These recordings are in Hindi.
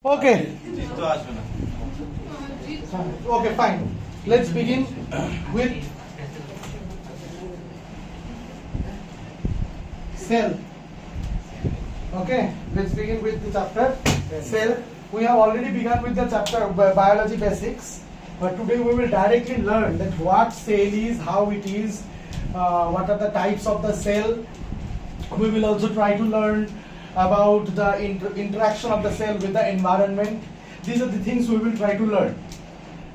Okay. Okay, fine. Let's begin with cell. Okay, let's begin with the chapter cell. We have already begun with the chapter biology basics, but today we will directly learn that what cell is, how it is, what are the types of the cell. We will also try to learn about the interaction of the cell with the environment. These are the things we will try to learn.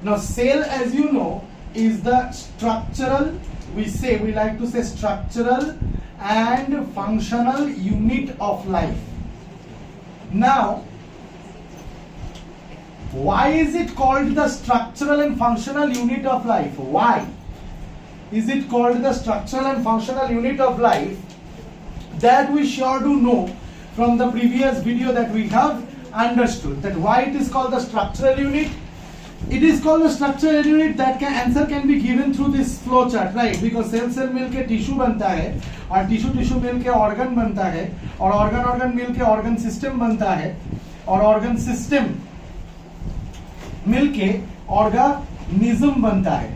Now, cell, as you know, is the structural, we like to say structural and functional unit of life. Now, why is it called the structural and functional unit of life? Why is it called the structural and functional unit of life? That we sure do know from the previous video that we have understood that why it is called the structural unit. It is called the structural unit. That answer can be given through this flow chart, right? Because cell मिलके tissue बनता है और tissue मिलके organ बनता है और organ मिलके organ system बनता है और organ system मिलके organism बनता है.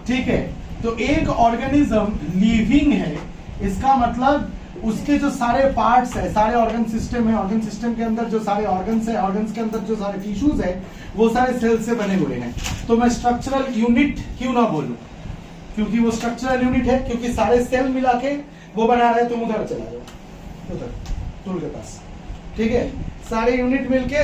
ठीक है, तो एक organism living है, इसका मतलब उसके जो सारे पार्ट्स है, सारे ऑर्गन सिस्टम है, ऑर्गन सिस्टम के अंदर जो सारे ऑर्गन्स है, ऑर्गन्स के अंदर जो सारे टिश्यूज है, वो सारे सेल से बने हुए हैं. तो मैं स्ट्रक्चरल यूनिट क्यों ना बोलूं, क्योंकि वो स्ट्रक्चरल यूनिट है, क्योंकि सारे सेल मिला के वो बना रहे. तुम उधर चला जाओ, उधर टूल के पास. ठीक है, सारे यूनिट मिलके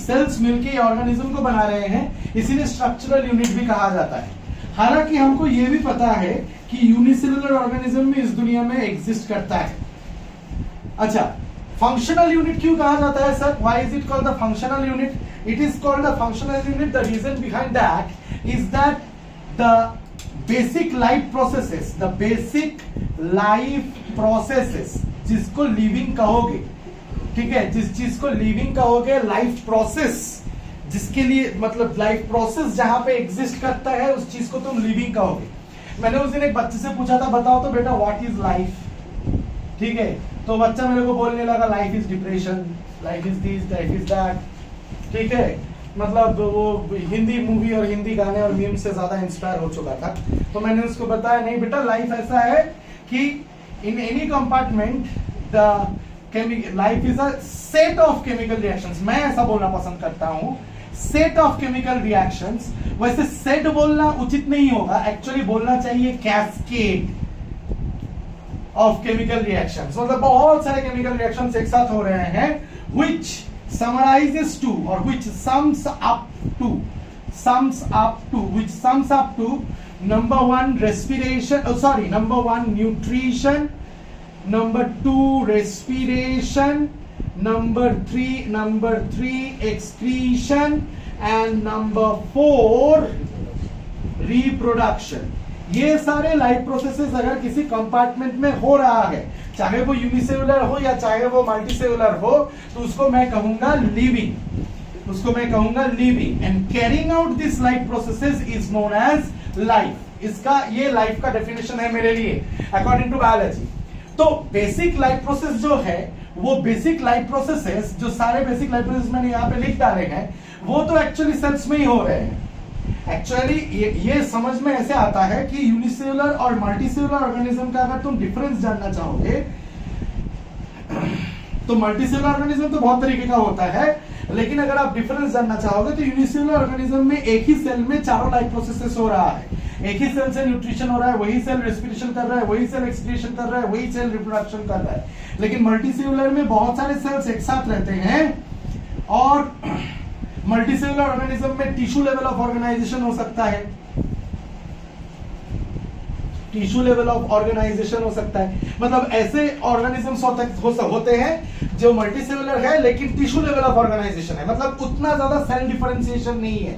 सेल्स मिलके ऑर्गेनिज्म को बना रहे हैं, इसीलिए स्ट्रक्चरल यूनिट भी कहा जाता है. हालांकि हमको ये भी पता है कि यूनिसेलुलर ऑर्गेनिज्म भी इस दुनिया में एग्जिस्ट करता है. अच्छा, फंक्शनल यूनिट क्यों कहा जाता है sir? Why is it called the functional unit? It is called the functional unit. The reason behind that is that the basic life processes जिसको लिविंग कहोगे, ठीक है, जिस चीज को लिविंग कहोगे, लाइफ प्रोसेस जिसके लिए मतलब लाइफ प्रोसेस जहां पे एग्जिस्ट करता है, उस चीज को तुम लिविंग कहोगे. मैंने उस दिन एक बच्चे से पूछा था, बताओ तो बेटा व्हाट इज लाइफ. ठीक है, तो बच्चा मेरे को बोलने लगा life is depression, life is this, life is that. ठीक है, मतलब वो हिंदी मूवी और हिंदी गाने और मीम से ज्यादा इंस्पायर हो चुका था. तो मैंने उसको बताया, नहीं बेटा, लाइफ ऐसा है कि in any compartment the life is a set of chemical reactions. मैं ऐसा बोलना पसंद करता हूं, सेट ऑफ केमिकल रिएक्शंस. वैसे सेट बोलना उचित नहीं होगा, एक्चुअली बोलना चाहिए कैस्केड ऑफ केमिकल रिएक्शंस. मतलब बहुत सारे केमिकल रिएक्शंस एक साथ हो रहे हैं, which summarizes to or which sums up to number one respiration, number one nutrition, number two respiration, number three excretion, and number four reproduction. ये सारे लाइफ प्रोसेसेस अगर किसी कंपार्टमेंट में हो रहा है, चाहे वो यूनिसेलुलर हो या चाहे वो मल्टीसेलुलर हो, तो उसको मैं कहूंगा living. And carrying out this life processes is known as life. इसका ये लाइफ का डेफिनेशन है मेरे लिए अकॉर्डिंग टू बायोलॉजी. तो बेसिक लाइफ प्रोसेस जो है, वो बेसिक लाइफ प्रोसेसेस, जो सारे बेसिक लाइफ प्रोसेस मैंने यहाँ पे लिख डाले हैं, वो तो एक्चुअली सेल्स में ही हो रहे हैं. एक्चुअली ये समझ में ऐसे आता है कि यूनिसेलुलर और मल्टीसेलुलर ऑर्गेनिज्म का अगर तुम डिफरेंस जानना चाहोगे, तो मल्टीसेलुलर ऑर्गेनिज्म तो बहुत तरीके का होता है, लेकिन अगर आप डिफरेंस जानना चाहोगे तो यूनिसेलुलर ऑर्गेनिज्म में एक ही सेल में चारों लाइफ प्रोसेसेस हो रहा है. एक ही सेल से न्यूट्रिशन हो रहा है, वही सेल रेस्पिरेशन कर रहा है, वही सेल एक्सक्रीशन कर रहा है, वही सेल रिप्रोडक्शन कर रहा है. लेकिन मल्टीसेलुलर में बहुत सारे सेल्स एक साथ रहते हैं, और मल्टीसेलुलर ऑर्गेनिज्म में टिश्यू लेवल ऑफ ऑर्गेनाइजेशन हो सकता है. मतलब ऐसे ऑर्गेनिजम्स होते हैं जो मल्टीसेलुलर है लेकिन टिश्यू लेवल ऑफ ऑर्गेनाइजेशन है. मतलब उतना ज्यादा सेल डिफरेंशिएशन नहीं है.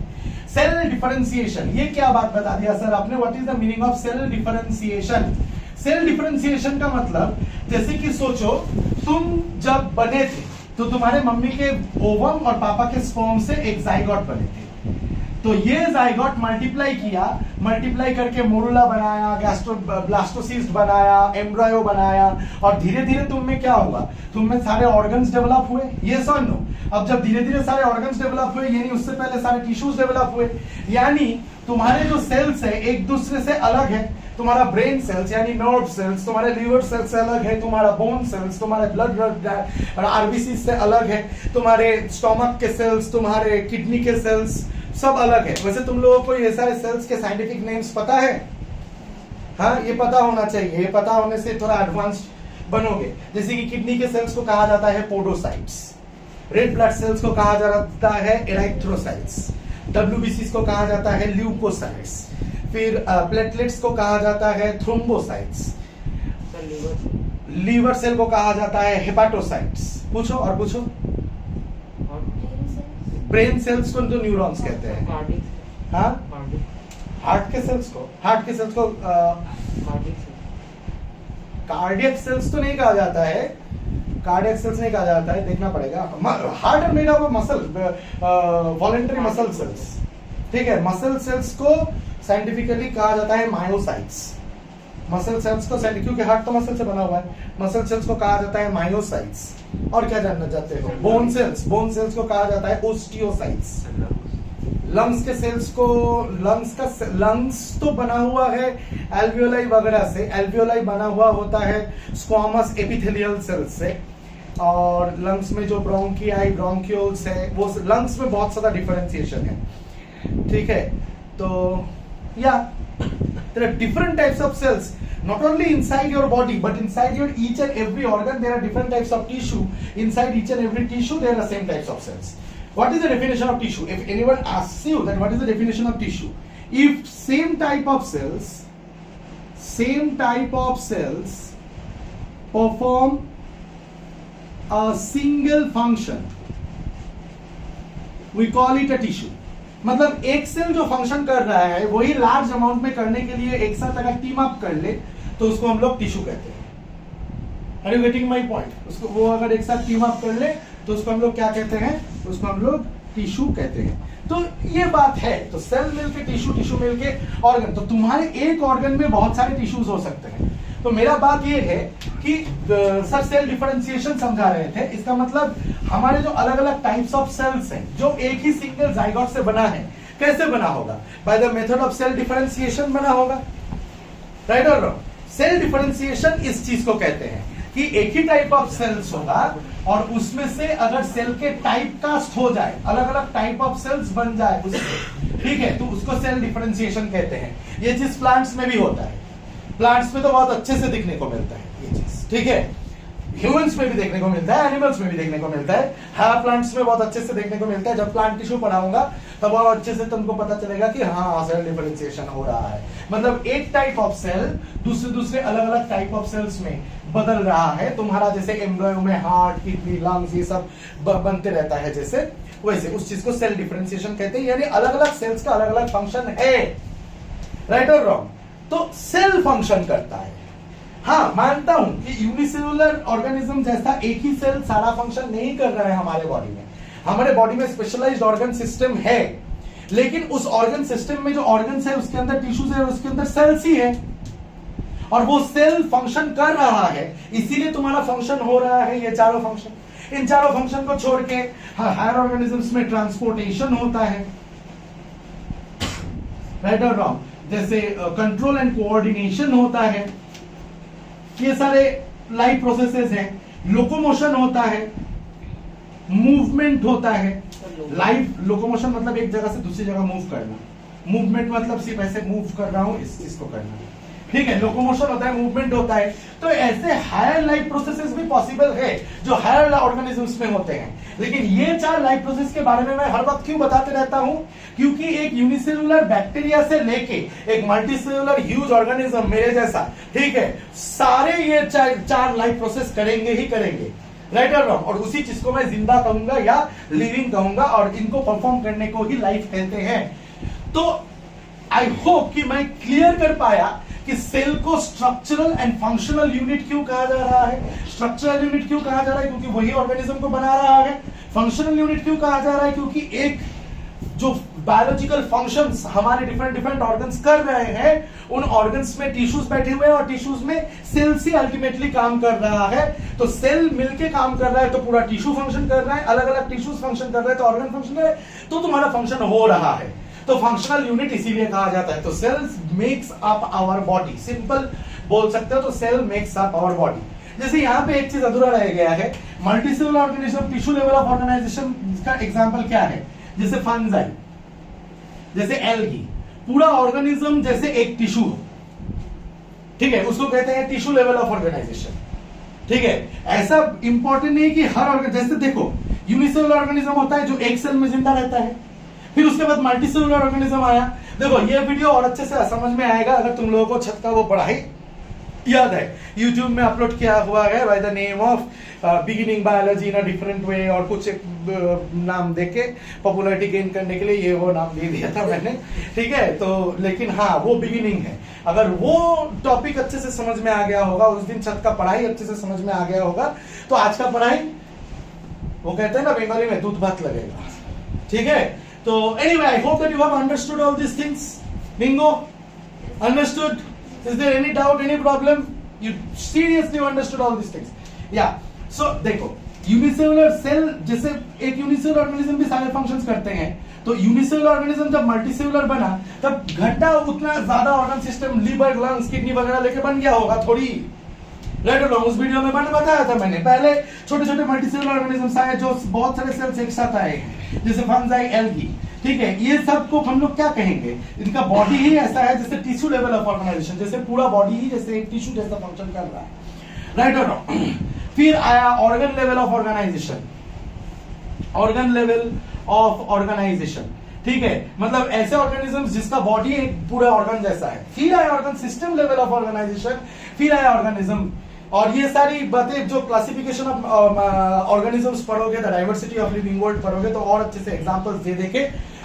सेल डिफरेंशिएशन, ये क्या बात बता दिया सर आपने? What is the meaning of cell differentiation? Cell differentiation का मतलब, जैसे कि सोचो तुम जब बने थे तो तुम्हारे मम्मी के ओवम और पापा के स्पर्म से एक जाइगोट बने थे. तो ये जाइगोट मल्टीप्लाई किया, मल्टीप्लाई करके मोरुला बनाया, ब्लास्टोसिस्ट बनाया, एम्ब्रायो बनाया, और धीरे धीरे तुम में क्या हुआ, तुम में सारे ऑर्गन्स डेवलप हुए। ये नो, अब जब धीरे धीरे सारे ऑर्गन्स डेवलप हुए, यानी उससे पहले सारे टिश्यूज डेवलप हुए, यानी तुम्हारे जो सेल्स है एक दूसरे से अलग है। तुम्हारा ब्रेन सेल्स यानी नर्व सेल्स तुम्हारे लिवर सेल्स से अलग है, तुम्हारा बोन सेल्स तुम्हारे ब्लड आरबीसी से अलग है, तुम्हारे स्टोमक के सेल्स, तुम्हारे किडनी के सेल्स सब अलग है। वैसे तुम लोगों को ये सारे सेल्स के साइंटिफिक नेम्स पता है? हाँ, ये पता होना चाहिए। ये पता होने से थोड़ा एडवांस्ड बनोगे। जैसे कि किडनी के सेल्स को कहा जाता है पोडोसाइट्स, रेड ब्लड सेल्स को कहा जाता है एराइथ्रोसाइट्स, डब्ल्यूबीसी को कहा जाता है ल्यूकोसाइट्स, फिर प्लेटलेट्स को कहा जाता है थ्रोम्बोसाइट्स, लीवर सेल को कहा जाता है हेपाटोसाइट्स। पूछो और पूछो। ब्रेन सेल्स को तो न्यूरॉन्स कहते हैं। हाँ, हार्ट के सेल्स को कार्डियक सेल्स तो नहीं कहा जाता है, कार्डियक सेल्स नहीं कहा जाता है, देखना पड़ेगा। Heart made of muscle, voluntary muscle cells, ठीक है। मसल सेल्स को साइंटिफिकली कहा जाता है मायोसाइट्स। मसल सेल्स को, क्योंकि हार्ट तो मसल से बना हुआ है, मसल सेल्स को कहा जाता है मायोसाइट्स। और क्या जानना चाहते हो? बोन सेल्स को कहा जाता है ओस्टियोसाइट्स। लंग्स के सेल्स को, लंग्स तो बना हुआ है एल्वियोलाई वगैरह से, एल्वियोलाई बना हुआ होता है स्क्वामस एपिथेलियल सेल्स से, और लंग्स में जो ब्रोंकियाई, ब्रोंक्यूल्स है, वो लंग्स में बहुत ज्यादा डिफरेंशिएशन है, ठीक है। तो there are different types of cells, not only inside your body but inside your each and every organ there are different types of tissue. Inside each and every tissue there are same types of cells. What is the definition of tissue? If anyone asks you that what is the definition of tissue, if same type of cells perform a single function, we call it a tissue. मतलब एक सेल जो फंक्शन कर रहा है वही लार्ज अमाउंट में करने के लिए एक साथ अगर टीम अप कर ले तो उसको हम लोग टिश्यू कहते हैं। Are you getting my point? उसको वो अगर एक साथ टीम अप कर ले तो उसको हम लोग क्या कहते हैं? उसको हम लोग टिश्यू कहते हैं। तो ये बात है। तो सेल मिलके टिश्यू, टिश्यू मिलके ऑर्गन। तो तुम्हारे एक ऑर्गन में बहुत सारे टिश्यूज हो सकते हैं। तो मेरा बात ये है कि सर सेल डिफरेंशिएशन समझा रहे थे, इसका मतलब हमारे जो अलग अलग टाइप्स ऑफ सेल्स हैं जो एक ही सिंगल जाइगोट से बना है, कैसे बना होगा? By the method of cell differentiation बना होगा, राइट और रॉन्ग? सेल डिफरेंशिएशन इस चीज को कहते हैं कि एक ही टाइप ऑफ सेल्स होगा और उसमें से अगर सेल के टाइप कास्ट हो जाए, अलग अलग टाइप ऑफ सेल्स बन जाए उसमें, ठीक है, तो उसको सेल डिफरेंशिएशन कहते हैं। ये चीज प्लांट्स में भी होता है। प्लांट्स में तो बहुत अच्छे से दिखने को मिलता है ये चीज, ठीक है। ह्यूमंस में भी देखने को मिलता है, एनिमल्स में भी देखने को मिलता है। हाँ, प्लांट्स में बहुत अच्छे से देखने को मिलता है। जब प्लांट टिश्यू पढ़ाऊंगा तब बहुत अच्छे से तुमको पता चलेगा कि हाँ सेल डिफरेंशिएशन हो रहा है। मतलब एक टाइप ऑफ सेल दूसरे अलग अलग टाइप ऑफ सेल्स में बदल रहा है। तुम्हारा जैसे एम्ब्रियो में हार्ट, किडनी, लंग्स ये सब बनते रहता है, जैसे वैसे उस चीज को सेल डिफरेंशिएशन कहते हैं। यानी अलग अलग सेल्स का अलग अलग फंक्शन है, राइट और रॉन्ग? तो सेल फंक्शन करता है। हाँ, मानता हूं कि यूनिसेलुलर ऑर्गेनिज्म जैसा एक ही सेल सारा फंक्शन नहीं कर रहा है हमारे बॉडी में। हमारे बॉडी में स्पेशलाइज्ड ऑर्गन सिस्टम है, लेकिन उस ऑर्गन सिस्टम में जो ऑर्गन्स है उसके अंदर टिश्यूज है और उसके अंदर सेल्स ही है, और वो सेल फंक्शन कर रहा है, इसीलिए तुम्हारा फंक्शन हो रहा है ये चारों फंक्शन। इन चारों फंक्शन को छोड़ के हायर ऑर्गेनिजम्स में ट्रांसपोर्टेशन होता है, राइट और रॉन्ग? जैसे कंट्रोल एंड कोऑर्डिनेशन होता है, ये सारे लाइफ प्रोसेसेस हैं। लोकोमोशन होता है, मूवमेंट होता है। लाइफ लोकोमोशन मतलब एक जगह से दूसरी जगह मूव करना, मूवमेंट मतलब सिर्फ ऐसे मूव कर रहा हूं, इस चीज को करना, ठीक है। लोकोमोशन होता है, मूवमेंट होता है। तो ऐसे हायर लाइफ प्रोसेसेस भी पॉसिबल है जो हायर ऑर्गेनिजम्स में होते हैं। लेकिन ये चार लाइफ प्रोसेस के बारे में मैं हर वक्त क्यों बताते रहता हूं? क्योंकि एक यूनिसेलुलर बैक्टीरिया से लेके एक मल्टीसेलुलर ह्यूज ऑर्गेनिज्म मेरे जैसा, ठीक है, सारे ये चार लाइफ प्रोसेस करेंगे ही करेंगे, राइट और रॉन्ग? और उसी चीज को मैं जिंदा कहूंगा या लिविंग कहूंगा, और इनको परफॉर्म करने को ही लाइफ कहते हैं। तो आई होप कि मैं क्लियर कर पाया कि सेल को स्ट्रक्चरल एंड फंक्शनल यूनिट क्यों कहा जा रहा है। स्ट्रक्चरल यूनिट क्यों कहा जा रहा है? क्योंकि वही ऑर्गेनिज्म को बना रहा है। फंक्शनल यूनिट क्यों कहा जा रहा है? क्योंकि एक जो बायोलॉजिकल फंक्शंस हमारे डिफरेंट डिफरेंट ऑर्गन्स कर रहे हैं, उन ऑर्गन्स में टिश्यूज बैठे हुए हैं और टिश्यूज में सेल से अल्टीमेटली काम कर रहा है। तो सेल मिलके काम कर रहा है तो पूरा टिश्यू फंक्शन कर रहा है, अलग अलग टिश्यूज फंक्शन कर रहे हैं तो ऑर्गन फंक्शन कर रहे हैं, तो तुम्हारा फंक्शन हो रहा है। तो फंक्शनल यूनिट इसीलिए कहा जाता है। तो cells makes up our body, simple बोल सकते हो तो cell makes up our body. जैसे यहाँ पे एक चीज अधूरा रह गया है, multicellular organism, tissue level of organisation का एग्जांपल क्या है? जैसे फंजाई, जैसे एल्गी, पूरा ऑर्गेनिज्म जैसे एक टिश्यू हो, ठीक है, उसको कहते हैं टिश्यू लेवल ऑफ ऑर्गेनाइजेशन। ठीक है, ऐसा इंपॉर्टेंट नहीं कि हर ऑर्गन, जैसे देखो यूनिसेलुलर ऑर्गेनिज्म होता है जो एक सेल में जिंदा रहता है, फिर उसके बाद मल्टीसेलुलर ऑर्गेनिज्म आया। देखो ये वीडियो और अच्छे से समझ में आएगा अगर तुम लोगों को छत का वो पढ़ाई याद है, YouTube में अपलोड किया हुआ है by the name of beginning biology in a different way, और कुछ एक नाम देके पॉपुलैरिटी गेन करने के लिए ये वो नाम दे दिया था मैंने, ठीक है। तो लेकिन हाँ वो बिगिनिंग है। अगर वो टॉपिक अच्छे से समझ में आ गया होगा, उस दिन छत का पढ़ाई अच्छे से समझ में आ गया होगा, तो आज का पढ़ाई वो कहते हैं ना बंगाली में दूध भात लगेगा, ठीक है। तो anyway, I hope that you have understood all this things. Bingo, understood? Is there any doubt, any problem? You seriously understood all these things? Yeah. So देखो, यूनिसेलुलर सेल, जैसे एक यूनिसेलुलर ऑर्गेनिज्म भी सारे फंक्शंस करते हैं, तो यूनिसेलुलर ऑर्गेनिज्म जब मल्टीसेलुलर बना तब घंटा उतना ज्यादा organ system, liver, lungs, kidney वगैरह लेके बन गया होगा थोड़ी, राइट और रॉन्ग? उस वीडियो में मैंने बताया था मैंने, पहले छोटे छोटे मल्टीसेलुलर ऑर्गेनिज्म्स आए जो बहुत सारे सेल्स एक साथ आए, जैसे फंजाई, एल्गी, ठीक है। ये सब को हम लोग क्या कहेंगे? इनका बॉडी ही ऐसा है जैसे टिश्यू लेवल ऑफ ऑर्गेनाइजेशन, जैसे पूरा बॉडी ही जैसे एक टिश्यू जैसा फंक्शन कर रहा है, राइट और रॉन्ग? फिर आया organ level of organisation, organ level of organisation, ठीक है, मतलब ऐसे ऑर्गेनिज्म्स जिसका बॉडी एक पूरा ऑर्गन जैसा है। फिर आया organ system level of organisation, फिर आया ऑर्गेनिज्म। और ये सारी बातें जो क्लासिफिकेशन ऑफ ऑर्गेनिजम्स पढ़ोगे, the diversity of living world पढ़ोगे तो और अच्छे से एग्जांपल्स दे देके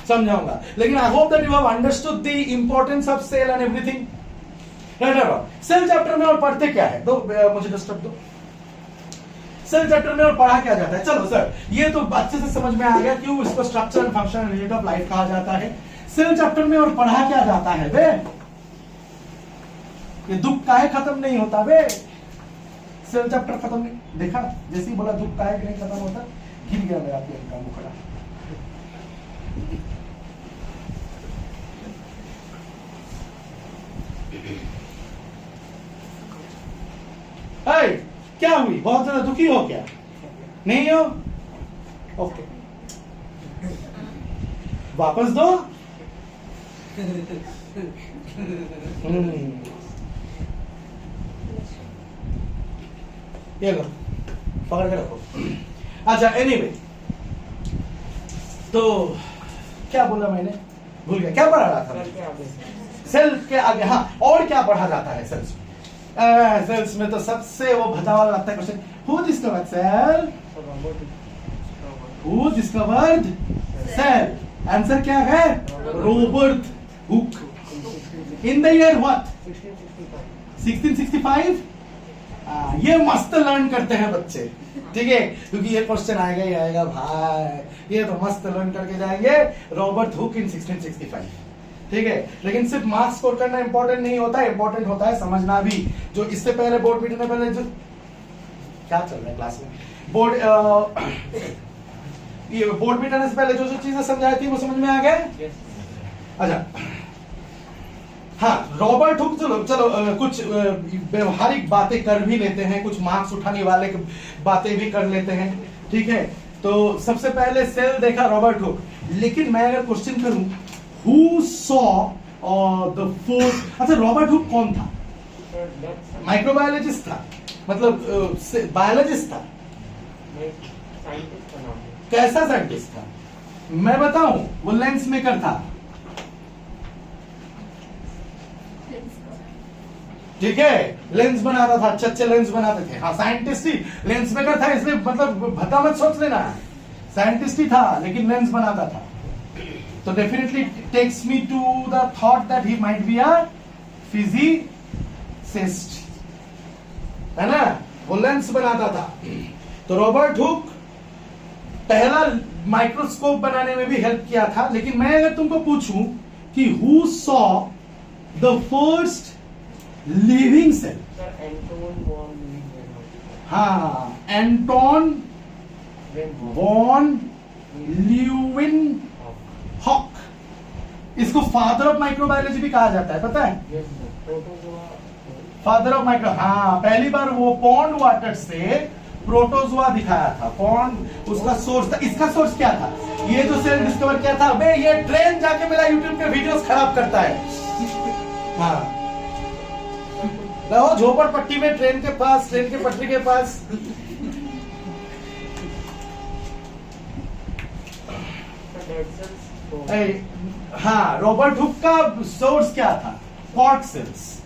समझाऊंगा। लेकिन I hope that you have understood the importance of cell and everything, right और सेल चैप्टर में और पढ़ते क्या है? तो मुझे डिस्टर्ब दो। सेल चैप्टर में और पढ़ा क्या जाता है? चलो सर, ये तो अच्छे से समझ में आ गया क्यों इसको structure and function and unit of life कहा जाता है। सेल चैप्टर में और पढ़ा क्या जाता है बे? ये दुख काहे खत्म नहीं होता बे? सेल चैप्टर खत्म नहीं, देखा जैसे ही बोला दुख काहे नहीं खत्म होता, गिर गया मेरा पेन का मुखड़ा। क्या हुई? बहुत ज्यादा दुखी हो क्या? नहीं हो? ओके, वापस दो। ये लो, पकड़ के रखो। अच्छा, एनीवे, तो क्या बोला मैंने? भूल गया, क्या पढ़ा रहा था? सेल के आगे, हाँ, और क्या पढ़ा जाता है सेल्स में? सेल्स में तो सबसे वो भजा वाला लगता है question, who discovered cell? Who discovered cell? Answer क्या है? Robert Hooke. In the year what? 1665। ये मस्त लर्न करते हैं बच्चे, ठीक है, क्योंकि ये क्वेश्चन आएगा ही आएगा भाई, ये तो मस्त लर्न करके जाएंगे। रॉबर्ट हुक इन 1665, ठीक है। लेकिन सिर्फ मार्क्स स्कोर करना इंपॉर्टेंट नहीं होता है, इंपॉर्टेंट होता है समझना भी। जो इससे पहले बोर्ड मीटिंग में पहले जो क्या चल रहा है क्लास में, बोर्ड ये बोर्ड मीटिंग से पहले जो जो चीजें समझाई थी वो समझ में आ गए? अच्छा, हाँ, रॉबर्ट हुक, चलो कुछ व्यवहारिक बातें कर भी लेते हैं, कुछ मार्क्स उठाने वाले बातें भी कर लेते हैं, ठीक है। तो सबसे पहले सेल देखा रॉबर्ट हुक, लेकिन मैं अगर क्वेश्चन करूं हु सॉ द फोर्थ, अच्छा रॉबर्ट हुक कौन था? माइक्रोबायोलॉजिस्ट था, मतलब बायोलॉजिस्ट था, कैसा साइंटिस्ट था? मैं बताऊं, वो लेंस मेकर था, ठीक है, लेंस बनाता था, अच्छे लेंस बनाते थे। हाँ, साइंटिस्ट ही, लेंस मेकर था इसलिए मतलब भद्दा मत सोच लेना, साइंटिस्ट ही था लेकिन लेंस बनाता था। तो definitely takes me to the thought that he might be a physicist, है ना, वो लेंस बनाता था। तो रॉबर्ट हुक पहला माइक्रोस्कोप बनाने में भी हेल्प किया था। लेकिन मैं अगर तुमको पूछूं कि who saw the first living cell, हाँ, एंटोन वॉन ल्यूवेनहॉक, इसको फादर ऑफ माइक्रोबायोलॉजी भी कहा जाता है, पता है? फादर ऑफ माइक्रो, हाँ, पहली बार वो पॉन्ड वाटर से प्रोटोजोआ दिखाया था। पॉन्ड उसका सोर्स था। इसका सोर्स क्या था? ये जो सेल डिस्कवर किया था, बे ये ट्रेन जाके मेरा यूट्यूब के वीडियोस खराब करता है। हाँ, रहो झोपड़पट्टी में, ट्रेन के पास, ट्रेन के पटरी के पास। हाँ, रॉबर्ट हुक का सोर्स क्या था? Cork cells.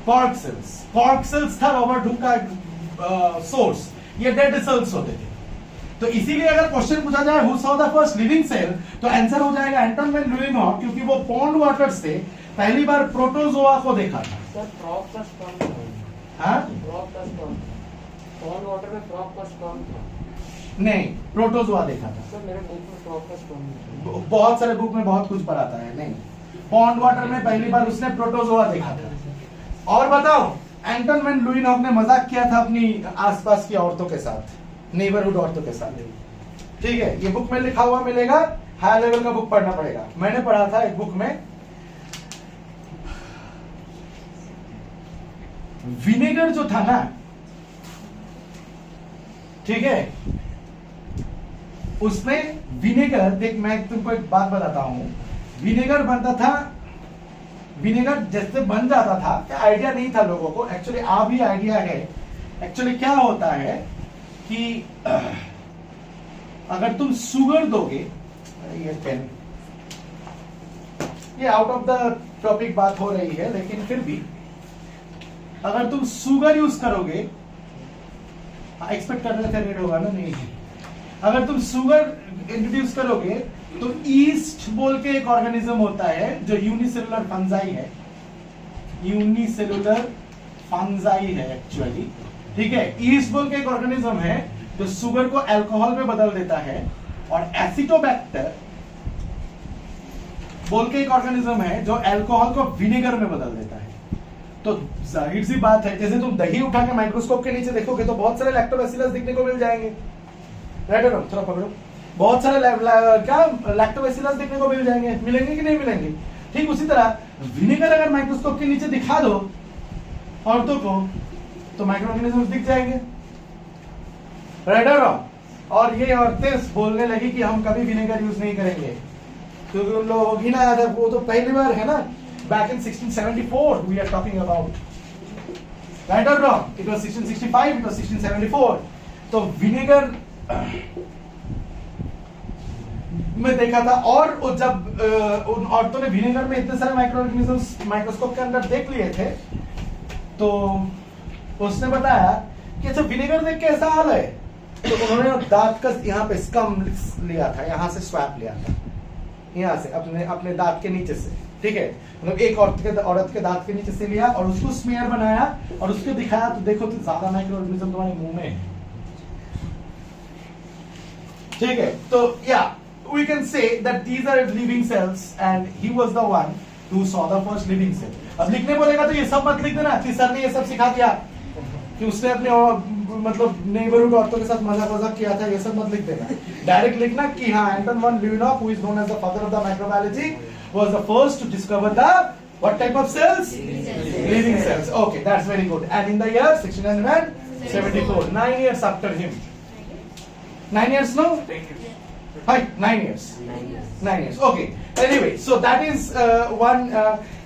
Cork cells, cork cells था रॉबर्ट हुक का सोर्स। ये डेड सेल्स होते थे। तो इसीलिए अगर क्वेश्चन पूछा जाए who saw the first living cell, तो आंसर हो जाएगा एंटोन वैन ल्यूवेनहॉक, क्योंकि वो पॉन्ड वाटर से पहली बार प्रोटोजोआ को देखा था। सर फ्रॉग का स्पर्म था। हाँ, फ्रॉग का स्पर्म, पॉन्ड वाटर में फ्रॉग का स्पर्म था। नहीं, प्रोटोजोआ देखा था। सर मेरे बुक में फ्रॉग का स्पर्म था। बहुत सारे बुक में बहुत कुछ पढ़ाता है। नहीं, पॉन्ड वाटर में पहली बार उसने प्रोटोजोआ देखा था। और बताओ, एंटोन वैन ल्यूवेनहॉक ने मजाक किया था अपनी आसपास की औरतों के साथ, नेबरहुड औरतों के साथ। ठीक है, ये बुक में लिखा हुआ मिलेगा। हाई लेवल का बुक पढ़ना पड़ेगा। मैंने पढ़ा था एक बुक में, विनेगर जो था ना, ठीक है, उसमें विनेगर, देख मैं तुमको एक बात बताता हूं, विनेगर बनता था, विनेगर जैसे बन जाता था, क्या आइडिया नहीं था लोगों को, एक्चुअली आ भी आइडिया है। एक्चुअली क्या होता है कि अगर तुम शुगर दोगे, ये पेन, ये आउट ऑफ द टॉपिक बात हो रही है, लेकिन फिर भी अगर तुम शुगर यूज करोगे, एक्सपेक्ट कर रहे थे रेड होगा ना, नहीं, अगर तुम शुगर इंट्रोड्यूस करोगे तो ईस्ट बोल के एक ऑर्गेनिज्म होता है जो यूनिसेलुलर फंजाई है, यूनिसेलुलर फंजाई है एक्चुअली, ठीक है। ईस्ट बोल के एक ऑर्गेनिज्म है जो शुगर को अल्कोहल में बदल देता है, और एसिटोबैक्टर बोल के एक ऑर्गेनिज्म है जो अल्कोहल को विनेगर में बदल देता है। तो जाहिर सी बात है, जैसे तुम दही उठा के माइक्रोस्कोप के नीचे देखोगे तो बहुत सारे लैक्टोबैसिलस दिखने को मिल जाएंगे, राइट? थोड़ा पकड़ो, बहुत सारे क्या लैक्टोबैसिलस देखने को मिल जाएंगे, मिलेंगे कि नहीं मिलेंगे? ठीक उसी तरह विनेगर अगर माइक्रोस्कोप के नीचे दिखा दो औरतों को तो माइक्रो ऑर्गेनिज्म दिख जाएंगे, राइट और रॉन्ग? और ये औरतें बोलने लगी कि हम कभी विनेगर यूज नहीं करेंगे, क्योंकि उन लोगों को घिना आता है। वो तो पहली बार है ना, back in 1674 we are talking about, right और wrong? It was 1665, it was 1674। तो विनेगर में देखा था, और जब उन औरतों ने विनेगर में इतने सारे माइक्रो ऑर्गेनिजम्स माइक्रोस्कोप के अंदर देख लिए थे, तो उसने बताया कि अच्छा विनेगर देख के ऐसा हाल है। तो उन्होंने दांत का यहाँ पे स्कम लिया था, यहाँ से स्वैप लिया था, यहाँ से अपने अपने दांत के नीचे से, ठीक है, मतलब एक औरत के दांत के नीचे से लिया और उसको स्मीयर बनाया और उसको दिखाया, तो देखो तो ज्यादा माइक्रो ऑर्गेनिज्म तुम्हारे मुंह में है, ठीक है। तो या we can say that these are living cells and he was the one who saw the first living cell. अब लिखने बोलेगा तो ये सब मत लिख देना कि सर ने ये सब सिखा दिया, कि उसने अपने मतलब नेबरहुड औरतों के साथ मजाक किया था, ये सब मत लिख देना। डायरेक्ट लिखना कि हाँ, Anton van Leeuwenhoek, who is known as the father of the microbiology, was the first to discover the what type of cells? Living cells. Okay, that's very good. And in the year 1674, 9 years after him. 9 years, no? 9 years. 9 years. Okay. Anyway, so that is one.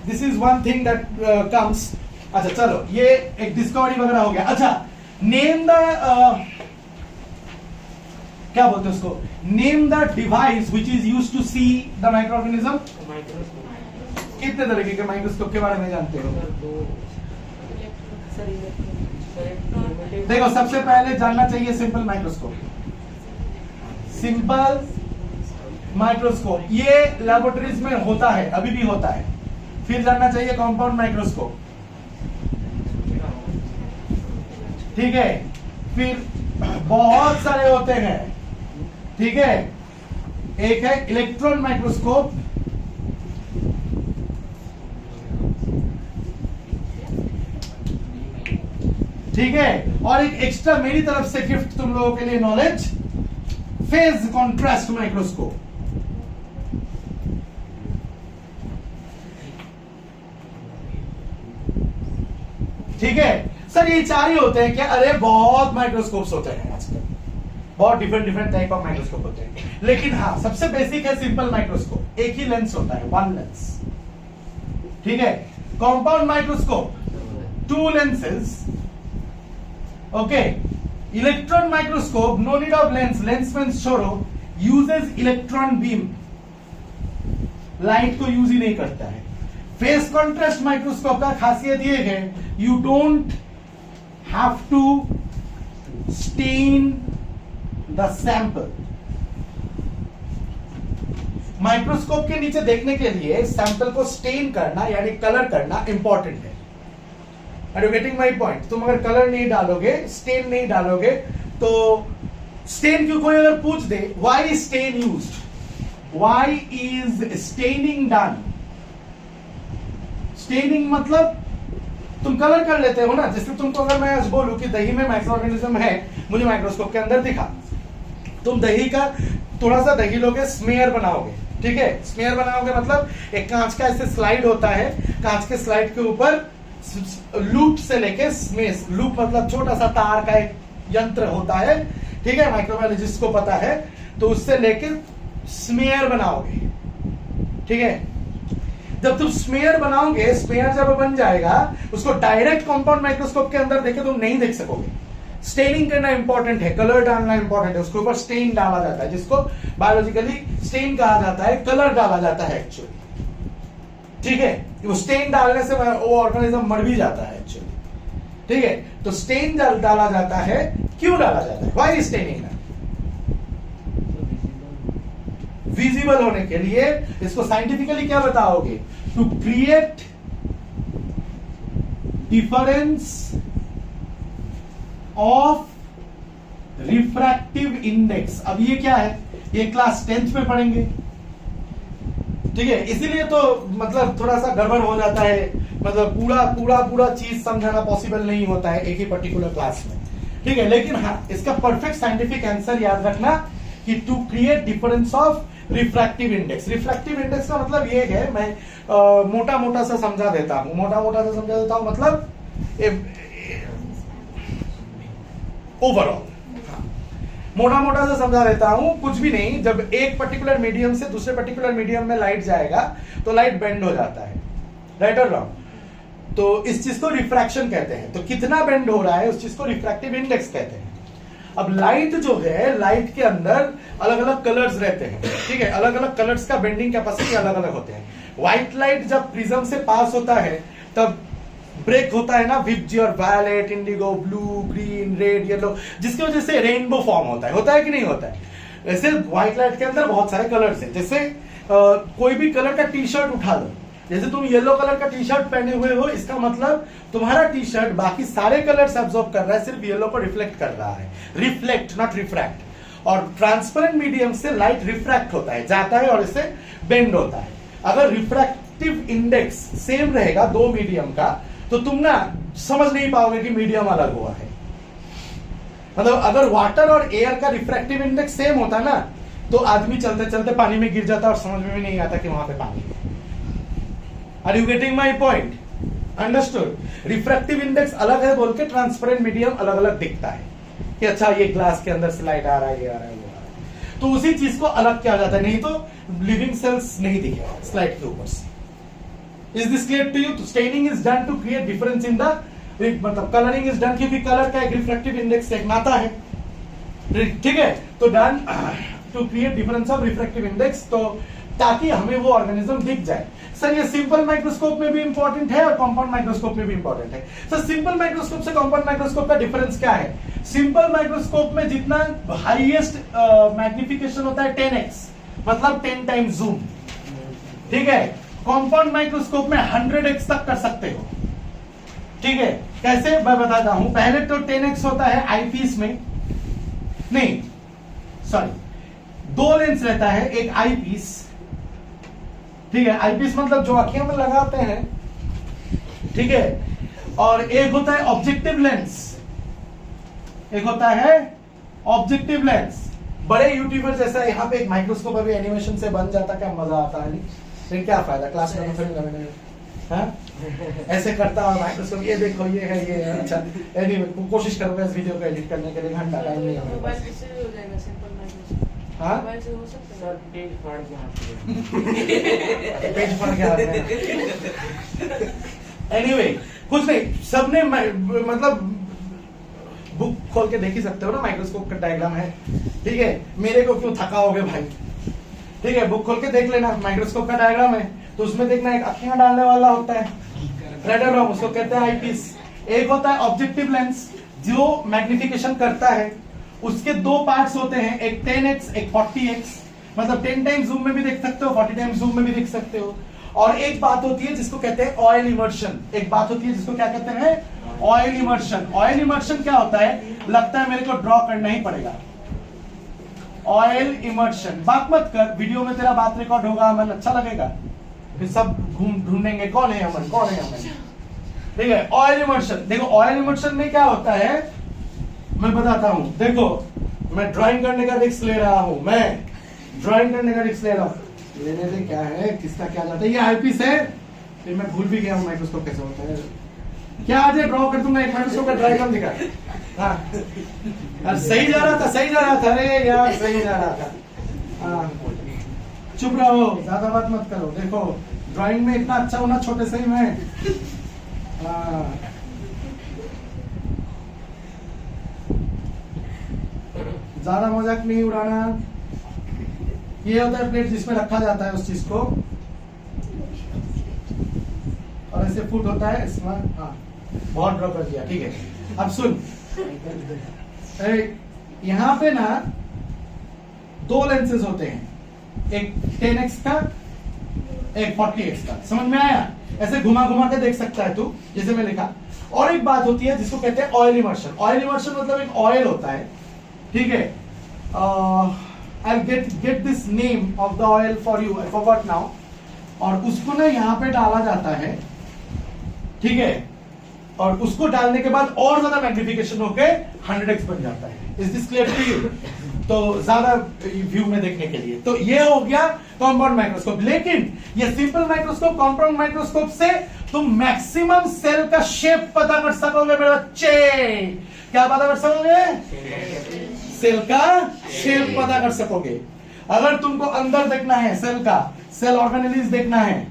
This is one thing that comes. अच्छा चलो, ये एक डिस्कवरी वगैरह हो गया। अच्छा, नेम द क्या बोलते हैं उसको? Name the device which is use to see the micro organism. कितने तरीके के माइक्रोस्कोप के बारे में जानते हो? देखो, सबसे पहले जानना चाहिए सिंपल माइक्रोस्कोप। सिंपल माइक्रोस्कोप ये लैबोरेटरीज में होता है, अभी भी होता है। फिर जानना चाहिए कंपाउंड माइक्रोस्कोप, ठीक है। फिर बहुत सारे होते हैं, ठीक है, एक है इलेक्ट्रॉन माइक्रोस्कोप, ठीक है, और एक एक्स्ट्रा मेरी तरफ से गिफ्ट तुम लोगों के लिए नॉलेज, फेज कॉन्ट्रास्ट माइक्रोस्कोप। ठीक है सर, ये चार ही होते हैं क्या? अरे बहुत माइक्रोस्कोप्स होते हैं आजकल, बहुत different different type of microscope होते हैं, लेकिन हाँ सबसे बेसिक है सिंपल माइक्रोस्कोप, एक ही लेंस होता है, वन लेंस। ठीक है, compound microscope, two lenses. Okay, electron microscope, no need of lens, lens means छोड़ो, यूजेस इलेक्ट्रॉन बीम, लाइट को यूज ही नहीं करता है। फेस कॉन्ट्रास्ट माइक्रोस्कोप का खासियत ये है, you don't have to stain the sample. Microscope के नीचे देखने के लिए सैंपल को स्टेन करना यानी कलर करना इंपॉर्टेंट है। Are you getting my point? तुम अगर कलर नहीं डालोगे, स्टेन नहीं डालोगे, तो स्टेन क्यों, कोई अगर पूछ दे why stain used, why is staining done? Staining मतलब तुम कलर कर लेते हो ना। जैसे तुमको अगर मैं आज बोलूं कि दही में माइक्रो ऑर्गेनिज्म है, मुझे माइक्रोस्कोप के अंदर दिखा, तुम दही का थोड़ा सा दही लोगे, स्मेयर बनाओगे, ठीक है, स्मेयर बनाओगे मतलब एक कांच का ऐसे स्लाइड होता है, कांच के स्लाइड के ऊपर लूप से लेके स्मेस, लूप मतलब छोटा सा तार का एक यंत्र होता है, ठीक है, माइक्रोबायोलॉजिस्ट को पता है, तो उससे लेके स्मेयर बनाओगे। ठीक है, जब तुम स्मेयर बनाओगे, स्मेयर जब बन जाएगा, उसको डायरेक्ट कंपाउंड माइक्रोस्कोप के अंदर देखे तुम नहीं देख सकोगे। स्टेनिंग करना इंपॉर्टेंट है, कलर डालना इंपॉर्टेंट है, उसके ऊपर स्टेन डाला जाता है, जिसको बायोलॉजिकली स्टेन कहा जाता है, कलर डाला जाता है एक्चुअली। ठीक है, वो स्टेन डालने से वो ऑर्गेनिज्म मर भी जाता है एक्चुअली। ठीक है, तो स्टेन डाला जाता है, क्यों डाला जाता है, व्हाई स्टेनिंग? विजिबल होने के लिए। इसको साइंटिफिकली क्या बताओगे? To create difference of refractive index. अब ये क्या है, ये क्लास 10th में पढ़ेंगे, ठीक है, इसीलिए तो मतलब थोड़ा सा गड़बड़ हो जाता है, मतलब पूरा चीज समझाना पॉसिबल नहीं होता है एक ही पर्टिकुलर क्लास में, ठीक है, लेकिन हाँ इसका परफेक्ट साइंटिफिक आंसर याद रखना कि to create difference of refractive index. Refractive index का मतलब ये है, मैं मोटा मोटा सा समझा देता हूं, मतलब ओवरऑल मोटा मोटा सा समझा देता हूं, कुछ भी नहीं। जब एक पर्टिकुलर मीडियम से दूसरे पर्टिकुलर मीडियम में लाइट जाएगा तो लाइट बेंड हो जाता है, राइट और रॉन्ग? तो इस चीज को रिफ्रैक्शन कहते हैं। तो कितना बेंड हो रहा है उस चीज को रिफ्रैक्टिव इंडेक्स कहते हैं। अब लाइट जो है, लाइट के अंदर अलग अलग कलर्स रहते हैं, ठीक है, अलग अलग कलर्स का बेंडिंग कैपेसिटी अलग अलग होते हैं। व्हाइट लाइट जब प्रिज्म से पास होता है तब ब्रेक होता है ना, with your violet, indigo, blue, green, red, yellow, जिसकी वजह से रेनबो फॉर्म होता है कि नहीं होता है? वैसे व्हाइट लाइट के अंदर बहुत सारे कलर्स हैं। जैसे कोई भी कलर का टी शर्ट उठा लो, जैसे तुम येलो कलर का टी शर्ट पहने हुए हो, इसका मतलब तुम्हारा टी शर्ट बाकी सारे कलर्स एब्जॉर्ब कर रहा है, सिर्फ येलो को रिफ्लेक्ट कर रहा है। Reflect not refract. और ट्रांसपेरेंट मीडियम से लाइट रिफ्रैक्ट होता है, जाता है और इससे बेंड होता है। अगर रिफ्रैक्टिव इंडेक्स सेम रहेगा दो मीडियम का, तो तुम ना समझ नहीं पाओगे कि मीडियम अलग हुआ है। मतलब अगर वाटर और एयर का रिफ्रैक्टिव इंडेक्स सेम होता ना, तो आदमी चलते चलते पानी में गिर जाता और समझ में भी नहीं आता कि वहां पे पानी है। Are you getting my point? Understood? Refractive index अलग है बोल के ट्रांसपेरेंट मीडियम अलग अलग दिखता है कि अच्छा ये ग्लास के अंदर से लाइट आ रहा है, ये आ रहा है, वो आ रहा है, तो उसी चीज को अलग किया जाता है, नहीं तो लिविंग सेल्स नहीं दिखेगा स्लाइड के ऊपर से। Is this clear to you? तो staining is done to create difference in the, मतलब कलरिंग इज डन क्योंकि कलर का एक रिफ्रैक्टिव इंडेक्स एक नाता है, ठीक है, तो done to create difference of refractive index, तो ताकि हमें वो ऑर्गेनिज्म दिख जाए। सर ये सिंपल माइक्रोस्कोप में भी इंपॉर्टेंट है और कंपाउंड माइक्रोस्कोप में भी इंपॉर्टेंट है। सर सिंपल माइक्रोस्कोप से कंपाउंड माइक्रोस्कोप का डिफरेंस क्या है? सिंपल माइक्रोस्कोप में जितना हाईएस्ट मैग्निफिकेशन होता है 10x, मतलब 10 टाइम्स जूम, ठीक है। कंपाउंड माइक्रोस्कोप में 100x तक कर सकते हो, ठीक है। कैसे मैं बताता हूं। पहले तो 10x होता है आईपीस में, नहीं सॉरी दो लेंस रहता है, एक आई पीस, ठीक है, आई पीस मतलब जो आंखों में लगाते हैं, ठीक है, और एक होता है ऑब्जेक्टिव लेंस, एक होता है ऑब्जेक्टिव लेंस। बड़े यूट्यूबर जैसा यहाँ पे एक माइक्रोस्कोप अभी एनिमेशन से बन जाता, क्या मजा आता है, नहीं फिर क्या फायदा क्लास में फिर ऐसे करता और माइक्रोस्कोप ये देखो ये है ये है। अच्छा एनीवे कोशिश करूंगा इस वीडियो को एडिट करने के लिए, घंटा टाइम नहीं होगा। मोबाइल से हो जाएगा सिंपल माइक्रोस्कोप। हाँ मोबाइल से हो सकता है सर, पेज फाड़ के हाथ पेज फट गया एनीवे कुछ नहीं, सबने मतलब बुक खोल के देख ही सकते हो ना, माइक्रोस्कोप का डायग्राम है, ठीक है, मेरे को क्यों थकाओगे भाई, ठीक है, बुक खोल के देख लेना, माइक्रोस्कोप का डायग्राम है, तो उसमें देखना एक अखियां डालने वाला होता है, राइट और रॉन्ग, उसको कहते हैं आईपीस। एक होता है ऑब्जेक्टिव लेंस जो मैग्निफिकेशन करता है, उसके दो पार्ट्स होते हैं, एक 10x एक 40x, मतलब 10 टाइम्स जूम में भी देख सकते हो, 40 टाइम्स जूम में भी देख सकते हो। और एक बात होती है जिसको कहते हैं ऑयल इमर्शन, एक बात होती है जिसको क्या कहते हैं ऑयल इमर्शन। ऑयल इमर्शन क्या होता है, लगता है मेरे को ड्रॉ करना ही पड़ेगा, ऑयल इमर्शन। बात मत कर, वीडियो में तेरा बात रिकॉर्ड होगा, मन अच्छा लगेगा, फिर सब घूम ढूंढेंगे कौन है अमन, कौन है अमन, ठीक है। ऑयल इमर्शन, देखो ऑयल इमर्शन में क्या होता है मैं बताता हूं, देखो मैं ड्राइंग करने का रिस्क ले रहा हूं, मैं ड्राइंग करने का रिस्क ले रहा हूं, लेने से क्या है, किसका क्या जाता है, ये आईपीस है, फिर मैं भूल भी गया हूं माइक्रोस्कोप कैसे होता है, क्या आज ड्रॉ कर दूंगा, एक माइक्रोस्कोप का डायग्राम दिखा, हाँ यार सही जा रहा था, सही जा रहा था, अरे यार सही जा रहा था, हाँ चुप रहो, ज्यादा बात मत करो, देखो ड्राइंग में इतना अच्छा होना छोटे से ही मैं, हाँ ज्यादा मजाक नहीं उड़ाना। ये होता है प्लेट जिसमें रखा जाता है उस चीज को, और ऐसे फुट होता है इसमें, हाँ बहुत ड्रॉ कर दिया, ठीक है। अब सुन, यहाँ पे ना दो लेंसेज होते हैं, एक 10x का एक 40x का, समझ में आया, ऐसे घुमा घुमा के देख सकता है तू, जैसे मैं लिखा। और एक बात होती है जिसको कहते हैं ऑयल इमर्शन। ऑयल इमर्शन मतलब एक ऑयल होता है, ठीक है, I'll get this name of the oil for you, I forgot now, और उसको ना यहाँ पे डाला जाता है, ठीक है, और उसको डालने के बाद और ज्यादा मैग्निफिकेशन होके 100x बन जाता है। Is this clear to you? तो ज्यादा व्यू में देखने के लिए, तो ये हो गया कंपाउंड माइक्रोस्कोप। लेकिन ये सिंपल माइक्रोस्कोप, कंपाउंड माइक्रोस्कोप से तुम मैक्सिमम सेल का शेप पता कर सकोगे मेरे बच्चे। क्या पता कर सकोगे? सेल का शेप पता कर सकोगे। अगर तुमको अंदर देखना है सेल का, सेल ऑर्गेनेलिज देखना है,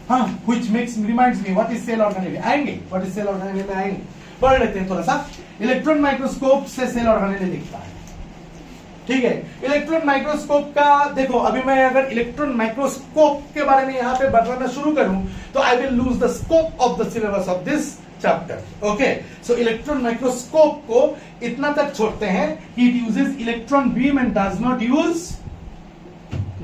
हाँ, which reminds me, what is cell organelle? आएंगे, what is cell organelle में आएंगे, पढ़ लेते हैं थोड़ा सा। इलेक्ट्रॉन माइक्रोस्कोप से सेल ऑर्गेनेल दिखता है, ठीक है। इलेक्ट्रॉन माइक्रोस्कोप का देखो, अभी मैं अगर इलेक्ट्रॉन माइक्रोस्कोप के बारे में यहाँ पे बताना शुरू करूं तो I will lose the scope of the syllabus of this chapter. Okay, so electron microscope को इतना तक छोड़ते हैं कि it uses electron beam and does not use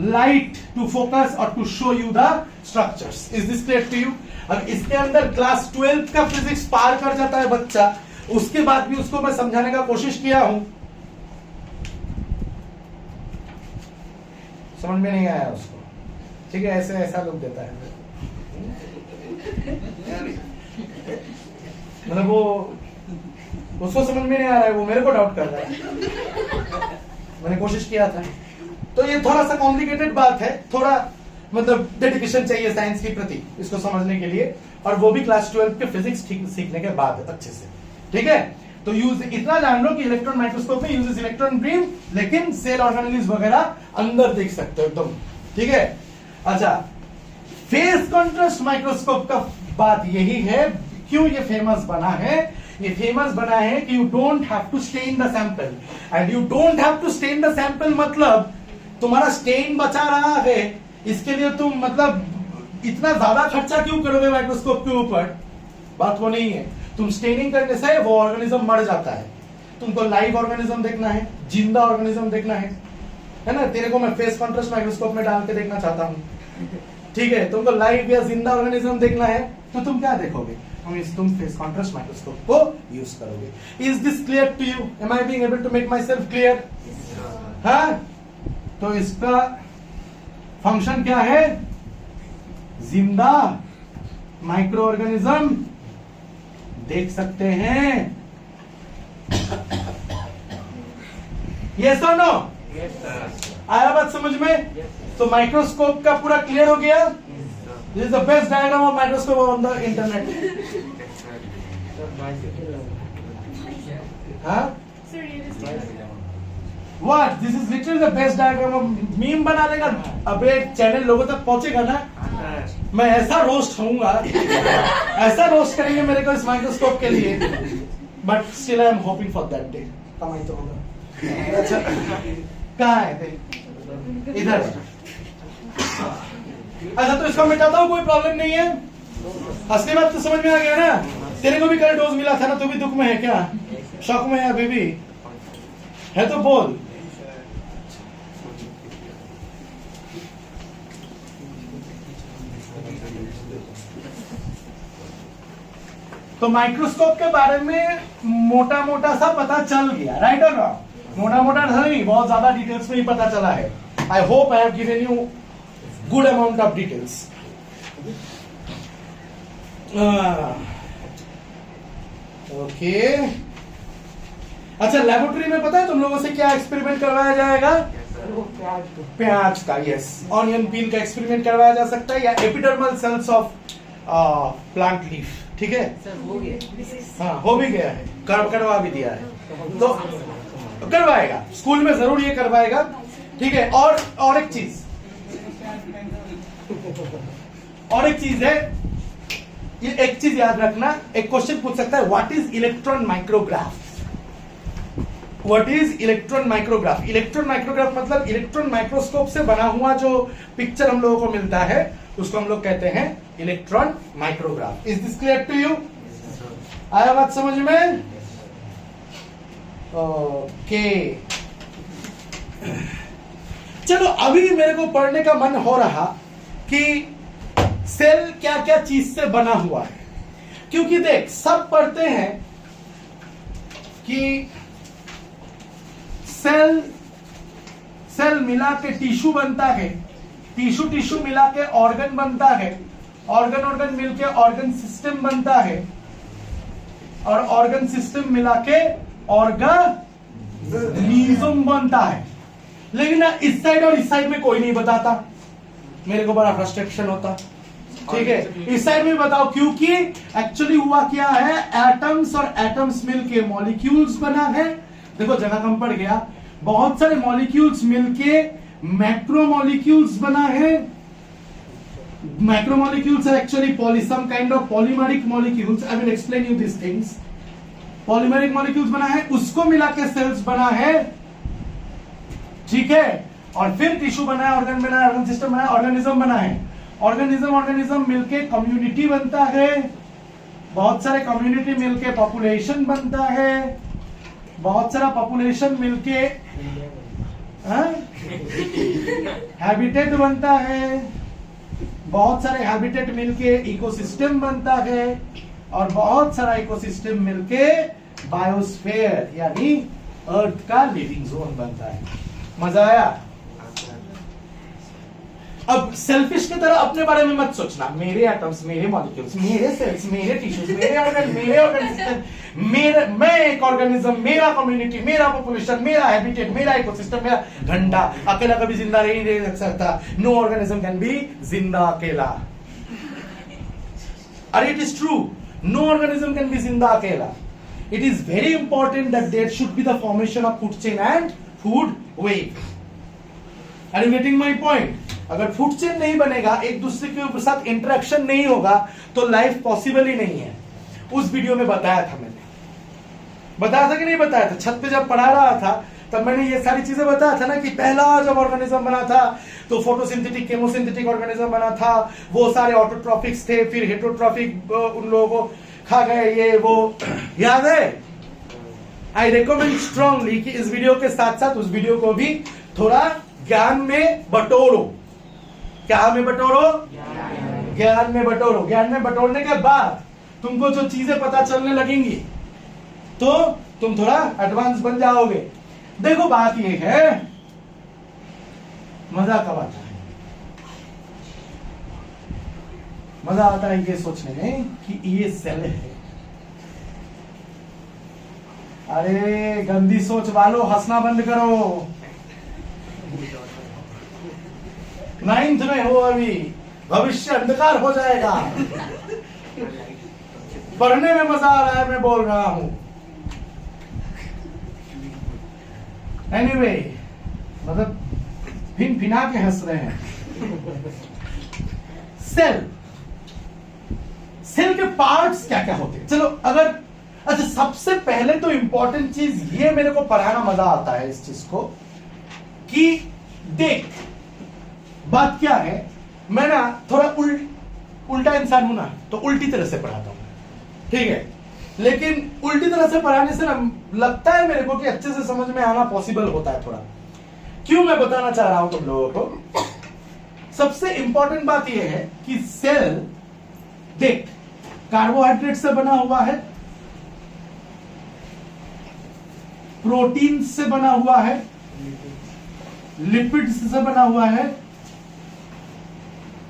light to focus और to show you the structures. Is this clear to you? अब इसके अंदर क्लास 12 का फिजिक्स पार कर जाता है बच्चा, उसके बाद भी उसको मैं समझाने का कोशिश किया हूं, समझ में नहीं आया उसको, ठीक है, ऐसे ऐसा लोग देता है, मतलब वो उसको समझ में नहीं आ रहा है, वो मेरे को डाउट कर रहा है। मैंने कोशिश किया था, तो ये थोड़ा सा कॉम्प्लिकेटेड बात है, थोड़ा मतलब डेडिकेशन चाहिए साइंस के प्रति इसको समझने के लिए, और वो भी क्लास 12 के फिजिक्स ठीक सीखने के बाद अच्छे से, ठीक है। तो यूज इतना जान लो कि इलेक्ट्रॉन माइक्रोस्कोप में यूजेस इलेक्ट्रॉन बीम, लेकिन सेल ऑर्गेनेलिज वगैरह अंदर देख सकते हो एकदम, ठीक है। अच्छा, फेज कॉन्ट्रास्ट माइक्रोस्कोप का बात यही है, क्यों ये फेमस बना है? ये फेमस बना है कि you don't have to stain the sample, and you don't have to stain the sample मतलब तुम्हारा स्टेन बचा रहा है, इसके लिए तुम मतलब इतना ज्यादा खर्चा क्यों करोगे माइक्रोस्कोप के ऊपर? बात वो नहीं है। तुम स्टेनिंग करने से वो ऑर्गेनिज्म मर जाता है। तुमको लाइव ऑर्गेनिज्म देखना है, जिंदा ऑर्गेनिज्म देखना है ना? तेरे को मैं फेस कॉन्ट्रास्ट माइक्रोस्कोप में डाल के देखना चाहता हूं, ठीक है। तुमको लाइव या जिंदा ऑर्गेनिज्म देखना है तो तुम क्या देखोगे? तुम फेस कॉन्ट्रास्ट माइक्रोस्कोप को यूज करोगे। Is this clear to you? Am I being able to make myself clear? हाँ, तो इसका फंक्शन क्या है? जिंदा माइक्रो ऑर्गेनिज्म देख सकते हैं। यस और नो? Yes, sir. आया बात समझ में? Yes, तो माइक्रोस्कोप का पूरा क्लियर हो गया। This is the best diagram of microscope on the internet. sir, bicycle. हाँ? Bicycle. What? This is literally the best diagram of meme बना देगा। अबे चैनल लोगों तक पहुंचेगा ना? मैं ऐसा रोस्ट होऊंगा, ऐसा रोस्ट करेंगे मेरे को इस माइक्रोस्कोप के लिए। But still I am hoping for that day. कमाई तो होगा। अच्छा कहाँ है देख? इधर। अच्छा तो इसको मिटाता हूँ, कोई प्रॉब्लम नहीं है। असली बात तो समझ में आ गया ना? तेरे को भी कल डोज मिला था ना, तू भी दुख में है क्या? शौक में है अभी भी? है तो बोल। तो माइक्रोस्कोप के बारे में मोटा मोटा सा पता चल गया, राइट और रॉन्ग? मोटा मोटा नहीं, बहुत ज्यादा डिटेल्स में ही पता चला है। I hope I have given you good amount of details. Okay अच्छा, लेबोरेटरी में पता है तुम लोगों से क्या एक्सपेरिमेंट करवाया जाएगा? प्याज का, यस, ऑनियन पील का एक्सपेरिमेंट करवाया जा सकता है, या epidermal cells of plant leaf. ठीक है, हाँ हो भी गया है, करवा भी दिया है, तो करवाएगा स्कूल में जरूर ये करवाएगा। ठीक है, और एक चीज है, ये एक चीज याद रखना, एक क्वेश्चन पूछ सकता है, what is electron micrograph? What is electron micrograph? Electron micrograph मतलब इलेक्ट्रॉन माइक्रोस्कोप से बना हुआ जो पिक्चर हम लोगों को मिलता है उसको हम लोग कहते हैं electron micrograph. Is this clear to you? आया बात समझ में? ओके चलो, अभी मेरे को पढ़ने का मन हो रहा कि सेल क्या क्या चीज से बना हुआ है, क्योंकि देख सब पढ़ते हैं कि सेल मिला के टिश्यू बनता है, टिश्यू मिला के ऑर्गन बनता है, ऑर्गन मिलके ऑर्गन सिस्टम बनता है, और ऑर्गन सिस्टम मिला के ऑर्गेनिज्म बनता है। लेकिन ना इस साइड और इस साइड में कोई नहीं बताता, मेरे को बड़ा फ्रस्ट्रेशन होता। ठीक है, इस साइड में बताओ, क्योंकि एक्चुअली हुआ क्या है, एटम्स और एटम्स मिलके मॉलिक्यूल्स बना है। देखो जगह कम पड़ गया, बहुत सारे मॉलिक्यूल्स मिलके मैक्रोमॉलिक्यूल्स बना है। Macromolecules are actually some kind of polymeric molecules. I will explain you this things. Polymeric molecules बना है, उसको मिला के सेल्स बना है। ठीक है, और फिर टिश्यू बना है, ऑर्गन बना है, ऑर्गन सिस्टम बना है, ऑर्गेनिज्म बना है। ऑर्गेनिज्म मिलके कम्युनिटी बनता है, बहुत सारे कम्युनिटी मिलके पॉपुलेशन बनता है, बहुत सारा पॉपुलेशन मिलके हैबिटेट बनता है, बहुत सारे हैबिटेट मिलके इकोसिस्टम बनता है, और बहुत सारा इकोसिस्टम मिलके बायोस्फीयर यानी अर्थ का लिविंग जोन बनता है। मजा आया? अब सेल्फिश की तरह अपने बारे में मत सोचना, मेरे एटम्स, मेरे मॉलिक्यूल्स, मेरे सेल्स, मेरे टिश्यूज, मेरे ऑर्गन सिस्टम, मैं एक ऑर्गेनिज्म, मेरा कम्युनिटी, मेरा पॉपुलेशन, मेरा हैबिटेट, मेरा इकोसिस्टम, मेरा घंटा। अकेला कभी जिंदा नहीं रह सकता। नो ऑर्गेनिज्म कैन बी जिंदा अकेला। अरे it is true, no organism can be जिंदा अकेला। It is very important that there should be the formation of food chain and food web. Are you getting my point? अगर फूड चेन नहीं बनेगा, एक दूसरे के साथ इंटरेक्शन नहीं होगा, तो लाइफ पॉसिबल ही नहीं है। उस वीडियो में बताया था, मैंने बताया था कि नहीं बताया था? छत पे जब पढ़ा रहा था तब मैंने ये सारी चीजें बताया था ना, कि पहला जब ऑर्गेनिज्म बना था तो फोटोसिंथेटिक, केमोसिंथेटिक ऑर्गेनिज्म बना था, वो सारे ऑटोट्रॉफिक्स थे, फिर हेटरोट्रॉफिक उन लोगों को खा गए, ये वो याद है? आई रिकमेंड स्ट्रांगली कि इस वीडियो के साथ साथ उस वीडियो को भी थोड़ा ज्ञान में बटोरो। क्या में बटोरो? ज्ञान में बटोरो। ज्ञान में बटोरने के बाद तुमको जो चीजें पता चलने लगेंगी तो तुम थोड़ा एडवांस बन जाओगे। देखो बात ये है मजा कब आता है? मजा आता है ये सोचने में कि ये सेल है। अरे गंदी सोच वालों, हंसना बंद करो। 9th में हो अभी, भविष्य अंधकार हो जाएगा। पढ़ने में मजा आ रहा है, मैं बोल रहा हूं। एनीवे, मतलब फिन फिना के हंस रहे हैं। सेल के पार्ट्स क्या क्या होते हैं? चलो अगर, अच्छा सबसे पहले तो इंपॉर्टेंट चीज ये, मेरे को पढ़ाना मजा आता है इस चीज को, कि देख बात क्या है, मैं ना थोड़ा उल्टा इंसान हूं ना, तो उल्टी तरह से पढ़ाता हूं, ठीक है? लेकिन उल्टी तरह से पढ़ाने से ना लगता है मेरे को कि अच्छे से समझ में आना पॉसिबल होता है थोड़ा। क्यों मैं बताना चाह रहा हूं तुम लोगों को? सबसे इंपॉर्टेंट बात यह है कि सेल, देख, कार्बोहाइड्रेट से बना हुआ है, प्रोटीन से बना हुआ है, लिपिड्स से बना हुआ है,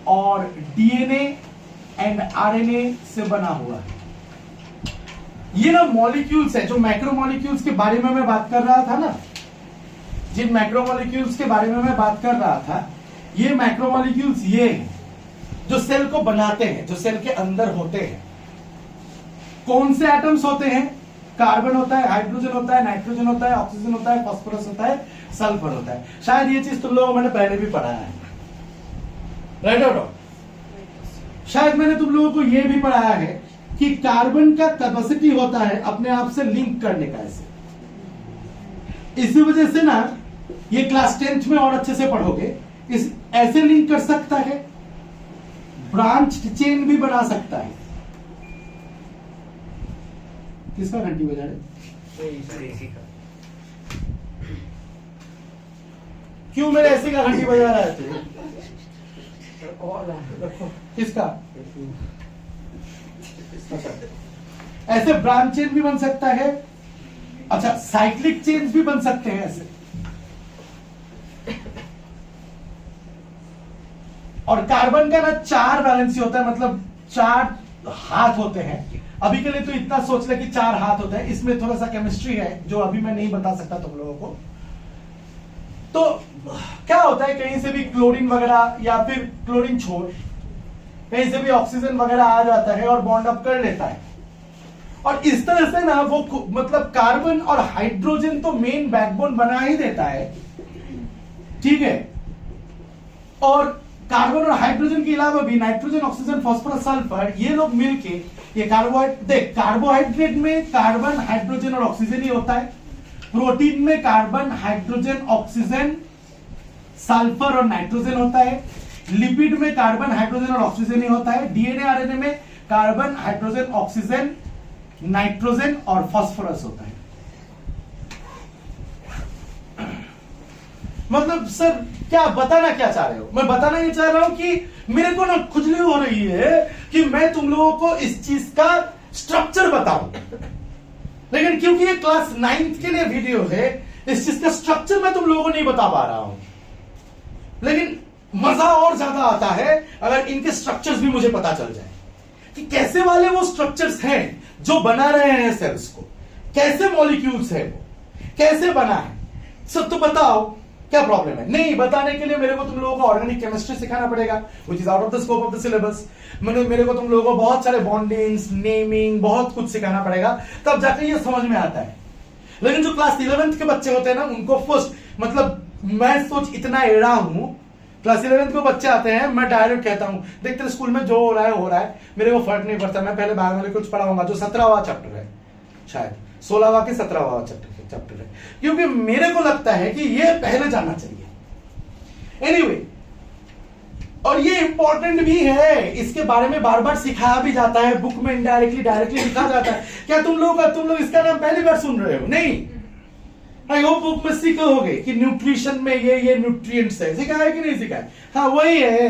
और डीएनए एंड आरएनए से बना हुआ है। ये ना मॉलिक्यूल्स है, जो मैक्रोमॉलिक्यूल्स के बारे में मैं बात कर रहा था ना, जिन मैक्रोमॉलिक्यूल्स के बारे में मैं बात कर रहा था, ये मैक्रोमॉलिक्यूल्स ये हैं जो सेल को बनाते हैं, जो सेल के अंदर होते हैं। कौन से एटम्स होते हैं? कार्बन होता है, हाइड्रोजन होता है, नाइट्रोजन होता है, ऑक्सीजन होता है, फास्फोरस होता है, सल्फर होता है। शायद ये चीज तुम लोगों को मैंने पहले भी पढ़ाया है, राइट और रॉन्ग? शायद मैंने तुम लोगों को यह भी पढ़ाया है कि कार्बन का कैपेसिटी होता है अपने आप से लिंक करने का। इसी वजह से ना ये क्लास 10th में और अच्छे से पढ़ोगे, इस ऐसे लिंक कर सकता है, ब्रांच चेन भी बना सकता है। किसका घंटी बजा रहे? क्यों मेरे ऐसे का घंटी बजा रहा है तू? किसका? ऐसे ब्रांच चेन भी बन सकता है। अच्छा, साइक्लिक चेन्स भी बन सकते हैं ऐसे। और कार्बन का ना 4 वैलेंसी होता है, मतलब 4 हाथ होते हैं। अभी के लिए तो इतना सोच ले कि 4 हाथ होते हैं। इसमें थोड़ा सा केमिस्ट्री है जो अभी मैं नहीं बता सकता तुम लोगों को। तो क्या होता है, कहीं से भी क्लोरीन वगैरह, या फिर क्लोरीन छोड़, कहीं से भी ऑक्सीजन वगैरह आ जाता है और बॉन्ड अप कर लेता है। और इस तरह से ना वो, मतलब कार्बन और हाइड्रोजन तो मेन बैकबोन बना ही देता है, ठीक है? और कार्बन और हाइड्रोजन के अलावा भी नाइट्रोजन, ऑक्सीजन, फास्फोरस, सल्फर, ये लोग मिलके ये कार्बोहाइड्रेट, देख कार्बोहाइड्रेट में कार्बन, हाइड्रोजन और ऑक्सीजन ही होता है। प्रोटीन में कार्बन, हाइड्रोजन, ऑक्सीजन, सल्फर और नाइट्रोजन होता है। लिपिड में कार्बन, हाइड्रोजन और ऑक्सीजन ही होता है। डीएनए, आरएनए में कार्बन, हाइड्रोजन, ऑक्सीजन, नाइट्रोजन और फास्फोरस होता है। मतलब सर क्या बताना क्या चाह रहे हो? मैं बताना ये चाह रहा हूं कि मेरे को ना खुजली हो रही है कि मैं तुम लोगों को इस चीज का स्ट्रक्चर बताऊं, लेकिन क्योंकि ये क्लास 9th के लिए वीडियो है, इस चीज का स्ट्रक्चर मैं तुम लोगों को नहीं बता पा रहा हूं। लेकिन मजा और ज्यादा आता है अगर इनके स्ट्रक्चर्स भी मुझे पता चल जाए कि कैसे वाले वो स्ट्रक्चर्स हैं जो बना रहे हैं सेल्स को, कैसे मॉलिक्यूल्स है वो, कैसे बना है। सब तो बताओ क्या प्रॉब्लम है? नहीं बताने के लिए मेरे को तुम लोगों को ऑर्गेनिक केमिस्ट्री सिखाना पड़ेगा, which is out of the scope of the syllabus. मेरे को तुम लोगों को बहुत सारे बॉन्डिंग्स, नेमिंग, बहुत कुछ सिखाना पड़ेगा, तब जाके ये समझ में आता है। लेकिन जो क्लास 11th के बच्चे होते हैं ना, उनको फर्स्ट, मतलब मैं सोच इतना एड़ा हूं, क्लास 11th के बच्चे आते हैं, मैं डायरेक्ट कहता हूं देख तेरे स्कूल में जो हो रहा है, मेरे को फर्क नहीं पड़ता। मैं पहले बायोलॉजी में कुछ पढ़ाऊंगा जो 17वां चैप्टर है, शायद 16वां के 17वां चैप्टर है, क्योंकि मेरे को लगता है कि ये पहले जानना चाहिए। एनीवे, और ये इंपॉर्टेंट भी है, इसके बारे में बार बार सिखाया भी जाता है, बुक में इनडायरेक्टली डायरेक्टली लिखा जाता है। क्या तुम लोग इसका नाम पहली बार सुन रहे हो? नहीं, आई होप बुक में सीखे होगे कि न्यूट्रिशन में ये न्यूट्रिएंट्स है। सिखाया है कि नहीं सिखाया? हाँ वही है,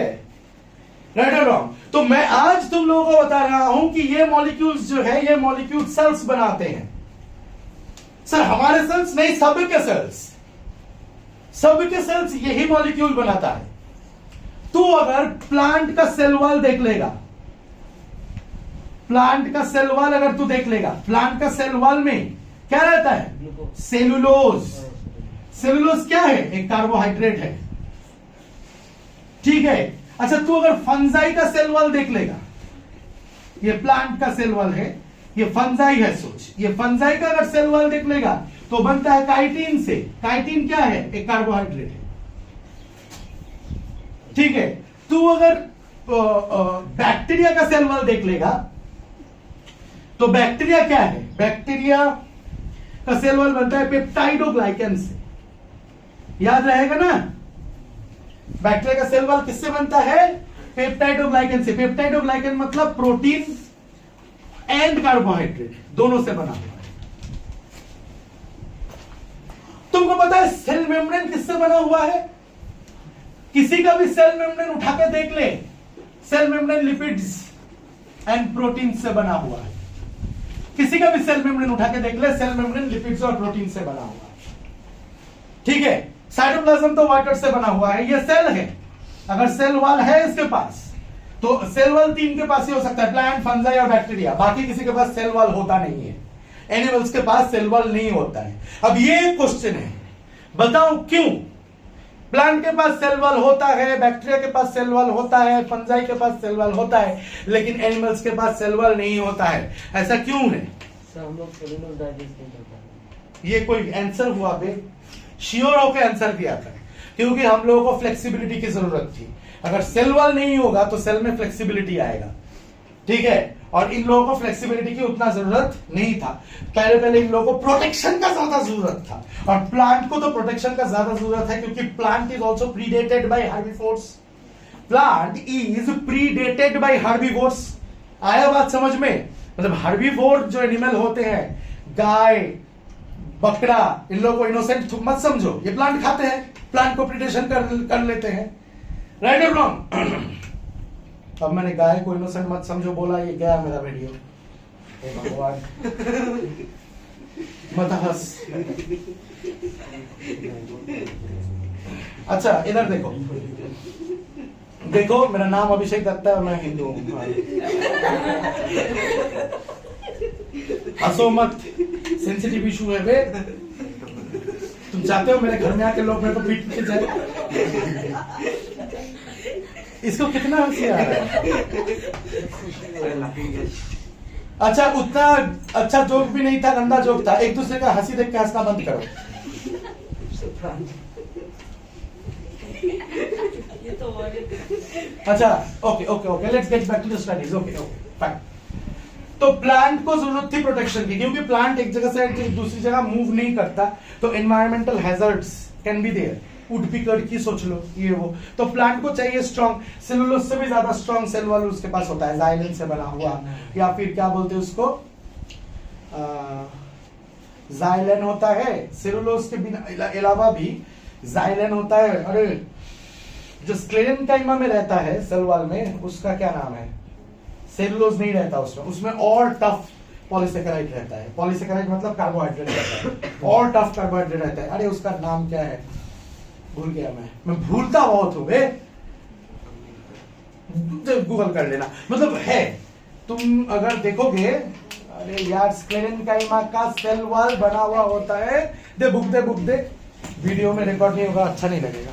राइट और रॉन्ग? तो मैं आज तुम लोगों को बता रहा हूं कि ये मॉलिक्यूल्स जो है, ये मॉलिक्यूल सेल्स बनाते हैं। सर हमारे सेल्स नहीं, सभी के सेल्स, सबके सेल्स यही मॉलिक्यूल बनाता है। तू अगर प्लांट का सेल वॉल देख लेगा, प्लांट का सेल वॉल अगर तू देख लेगा, प्लांट का सेल वॉल में क्या रहता है? सेलुलोज। सेलुलोज क्या है? एक कार्बोहाइड्रेट है, ठीक है। अच्छा, तू अगर फंजाई का सेल वॉल देख लेगा, ये प्लांट का सेल वॉल है, ये फंजाई है, सोच, ये फंजाई का अगर सेल वॉल देख लेगा तो बनता है काइटिन से। काइटिन क्या है? एक कार्बोहाइड्रेट है, ठीक है। तू अगर बैक्टीरिया का सेल वॉल देख लेगा तो बैक्टीरिया क्या है? बैक्टीरिया का सेल वॉल बनता है पेप्टाइडोग्लाइकन से, याद रहेगा ना। बैक्टीरिया का सेल वॉल किससे बनता है? पेप्टाइडोग्लाइकन से। पेप्टाइडोग्लाइकन मतलब प्रोटीन एंड कार्बोहाइड्रेट दोनों से बना हुआ है। तुमको पता है सेल मेम्ब्रेन किससे बना हुआ है? किसी का भी सेल मेम्ब्रेन उठा के देख ले, cell membrane lipids and protein से बना हुआ है। किसी का भी सेल मेम्ब्रेन उठा के देख ले, सेल मेम्ब्रेन लिपिड्स और प्रोटीन से बना हुआ है, ठीक है। साइटोप्लाज्म तो वाटर से बना हुआ है, ये सेल है। अगर सेल वॉल है इसके पास तो सेल वॉल तीन के पास ही हो सकता है, प्लांट, फंजाई और बैक्टीरिया। बाकी किसी के पास सेल वॉल होता नहीं है, एनिमल्स के पास सेल वॉल नहीं होता है। अब ये क्वेश्चन है, बताओ क्यों? प्लांट के पास सेल वॉल होता है, बैक्टीरिया के पास सेल वॉल होता है, फंजाई के पास सेल वॉल होता है, लेकिन एनिमल्स के पास सेल वॉल नहीं होता है। ऐसा क्यों है? सर हम लोग सेलुलोज डाइजेस्ट नहीं कर पाते। ये कोई आंसर हुआ बे? श्योर होकर आंसर दिया था, क्योंकि हम लोगों को फ्लेक्सिबिलिटी की जरूरत थी। अगर सेल वॉल नहीं होगा तो सेल में फ्लेक्सिबिलिटी आएगा, ठीक है। और इन लोगों को फ्लेक्सिबिलिटी की उतना जरूरत नहीं था। पहले इन लोगों को प्रोटेक्शन का ज्यादा जरूरत था, और प्लांट को तो प्रोटेक्शन का ज्यादा जरूरत है, क्योंकि plant is also predated by herbivores. Plant is predated by herbivores. आया बात समझ में? मतलब हार्बीवोर जो एनिमल होते हैं, गाय, बकरा, इन लोगों को इनोसेंट मत समझो, ये प्लांट खाते हैं, प्लांट को प्रीडेशन कर लेते हैं, राइट और रॉन्ग? अब मैंने गाय को इनोसेंट मत समझो बोला, ये गया मेरा वीडियो। हे भगवान, मत हंस। अच्छा इधर देखो, देखो मेरा नाम अभिषेक दत्ता है, मैं हिंदू हूं। हंसो मत, सेंसिटिव इशू है बे। तुम चाहते हो मेरे घर में आके लोग मेरे को पीट के जाए? इसको कितना हंसी आ रहा है? अच्छा, उतना अच्छा जोक भी नहीं था, गंदा जोक था। एक दूसरे का हंसी देख के हंसना बंद करो। अच्छा, okay, let's get back to the studies. Okay, fine. तो प्लांट को जरूरत थी प्रोटेक्शन की, क्योंकि प्लांट एक जगह से दूसरी जगह मूव नहीं करता, तो environmental hazards can be there. Woodpecker की सोच लो, ये वो। तो प्लांट को चाहिए स्ट्रॉन्ग, सेलुलोज से भी ज्यादा स्ट्रॉन्ग सेल वॉल उसके पास होता है, जाइलिन से बना हुआ, या फिर क्या बोलते हैं उसको, जाइलिन होता है। सेलुलोज के बिना अलावा भी जाइलिन होता है। अरे जो स्क्लेरेन्काइमा में रहता है सेल वॉल में, उसका क्या नाम है? सेलुलोज नहीं रहता उसमें, उसमें और टफ पॉलीसेकेराइड रहता है। पॉलीसेकेराइड मतलब कार्बोहाइड्रेट रहता है, और टफ कार्बोहाइड्रेट रहता है। अरे उसका नाम क्या है, भूल गया मैं भूलता बहुत हूं बे, गूगल कर लेना। मतलब है, तुम अगर देखोगे, अरे यार स्क्लेरेन्काइमा का सेल वॉल बना हुआ होता है। दे बुक दे, वीडियो में रिकॉर्ड नहीं होगा, अच्छा नहीं लगेगा,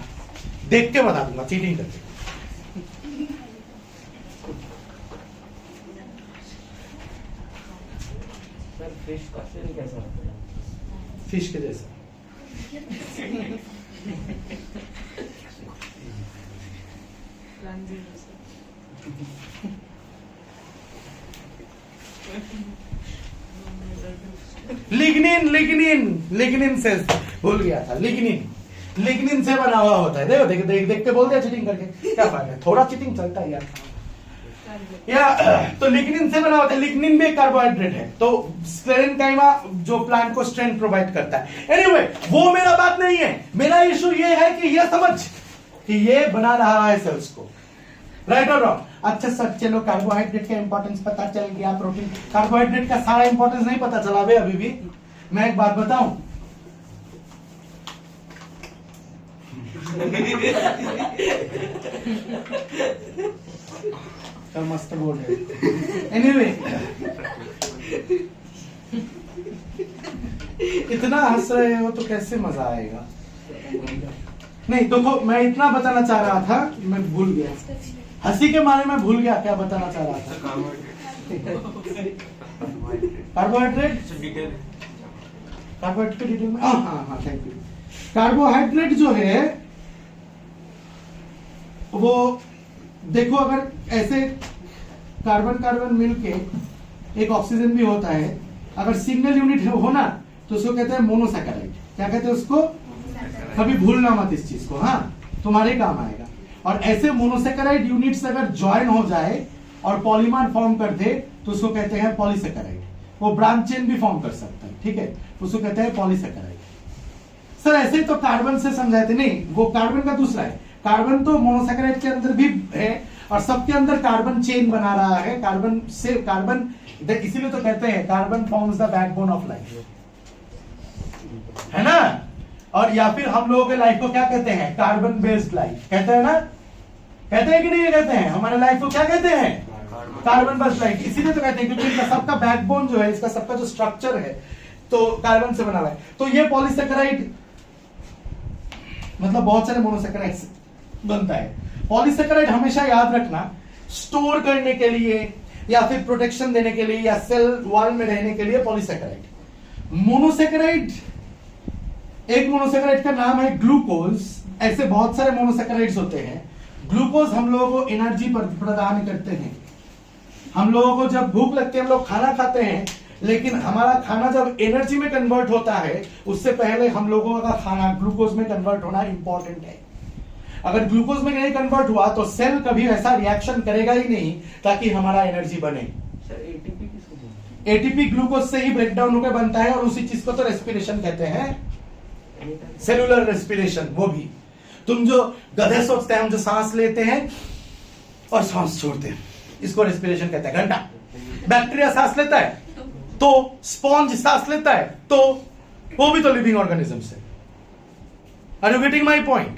देख के बता दूंगा, चीटिंग करके। सर फिश का सेल कैसा होता है? फिश के जैसा। लिग्निन से भूल गया था, लिग्निन से बना हुआ होता है। देखो देख के बोल दिया चीटिंग करके, क्या फायदा है, थोड़ा चीटिंग चलता है यार। या तो लिग्निन से बना होता है। लिग्निन भी कार्बोहाइड्रेट है, तो स्क्लेरेन्काइमा जो प्लांट को स्ट्रेंथ प्रोवाइड करता है। एनीवे, वो मेरा बात नहीं है। मेरा इशू ये है कि ये समझ कि ये बना रहा है सेल्स को, राइट और रॉन्ग? अच्छा सर, चलो कार्बोहाइड्रेट का इंपॉर्टेंस पता चल गया, प्रोटीन, कार्बोहाइड्रेट का सारा इंपॉर्टेंस नहीं पता चला बे अभी भी। मैं एक बात बताऊं, सर मस्त बोल रहे। एनीवे, इतना हंस रहे हो तो कैसे मजा आएगा। नहीं देखो, मैं इतना बताना चाह रहा था, मैं भूल गया, हंसी के मारे में भूल गया क्या बताना चाह रहा था। कार्बोहाइड्रेट, कार्बोहाइड्रेट के डिटेल में, हाँ थैंक यू। कार्बोहाइड्रेट जो है वो देखो, अगर ऐसे कार्बन कार्बन मिलके एक ऑक्सीजन भी होता है, अगर सिंगल यूनिट हो ना तो उसको कहते हैं मोनोसैकेराइड। क्या कहते हैं उसको? कभी भूलना मत इस चीज को, हाँ तुम्हारे काम आएगा। और ऐसे मोनोसैकेराइड यूनिट्स अगर ज्वाइन हो जाए और पॉलीमर फॉर्म कर दे तो उसको कहते हैं पॉलीसैकेराइड। वो ब्रांच चेन भी फॉर्म कर सकता है, ठीक है, उसको कहते हैं पॉलीसैकेराइड। सर ऐसे तो कार्बन से समझाए थे, नहीं वो कार्बन का दूसरा है। कार्बन तो मोनोसैकेराइड के अंदर भी है और सबके अंदर कार्बन चेन बना रहा है। कार्बन से कार्बन, इसीलिए तो कहते हैं carbon forms the backbone of life, है ना। और या फिर हम लोगों के लाइफ को क्या कहते हैं? कार्बन बेस्ड लाइफ कहते हैं ना, कहते हैं कि नहीं कहते हैं? हमारे लाइफ को क्या कहते हैं? Carbon based life. इसीलिए तो कहते हैं क्योंकि इनका सबका बैकबोन जो है, इसका सबका जो स्ट्रक्चर है तो कार्बन से बना हुआ है। तो ये पॉलीसैकेराइड मतलब बहुत सारे मोनोसैकेराइड से बनता है। पॉलीसैकेराइड हमेशा याद रखना, स्टोर करने के लिए या फिर प्रोटेक्शन देने के लिए या सेल वॉल में रहने के लिए पॉलीसैकेराइड। मोनोसैकेराइड, एक मोनोसैकेराइड का नाम है ग्लूकोज। ऐसे बहुत सारे मोनोसैकेराइड्स होते हैं। ग्लूकोज हम लोगों को एनर्जी प्रदान करते हैं। हम लोगों को जब भूख लगती है हम लोग खाना खाते हैं, लेकिन हमारा खाना जब एनर्जी में कन्वर्ट होता है उससे पहले हम लोगों का खाना ग्लूकोज में कन्वर्ट होना इंपॉर्टेंट है। अगर ग्लूकोज में नहीं कन्वर्ट हुआ तो सेल कभी ऐसा रिएक्शन करेगा ही नहीं ताकि हमारा एनर्जी बने। एटीपी किसको बोलते एटीपी ग्लूकोज से ही ब्रेक डाउन होकर बनता है और उसी चीज को तो रेस्पिरेशन कहते हैं, सेलुलर रेस्पिरेशन। वो भी तुम जो गधे सोचते हैं, हम जो सांस लेते हैं और सांस छोड़ते हैं, इसको रेस्पिरेशन कहते हैं। घंटा बैक्टीरिया सांस लेता है तो स्पॉन्ज सांस लेता है तो वो भी तो लिविंग ऑर्गेनिज्म है। Are you getting my point?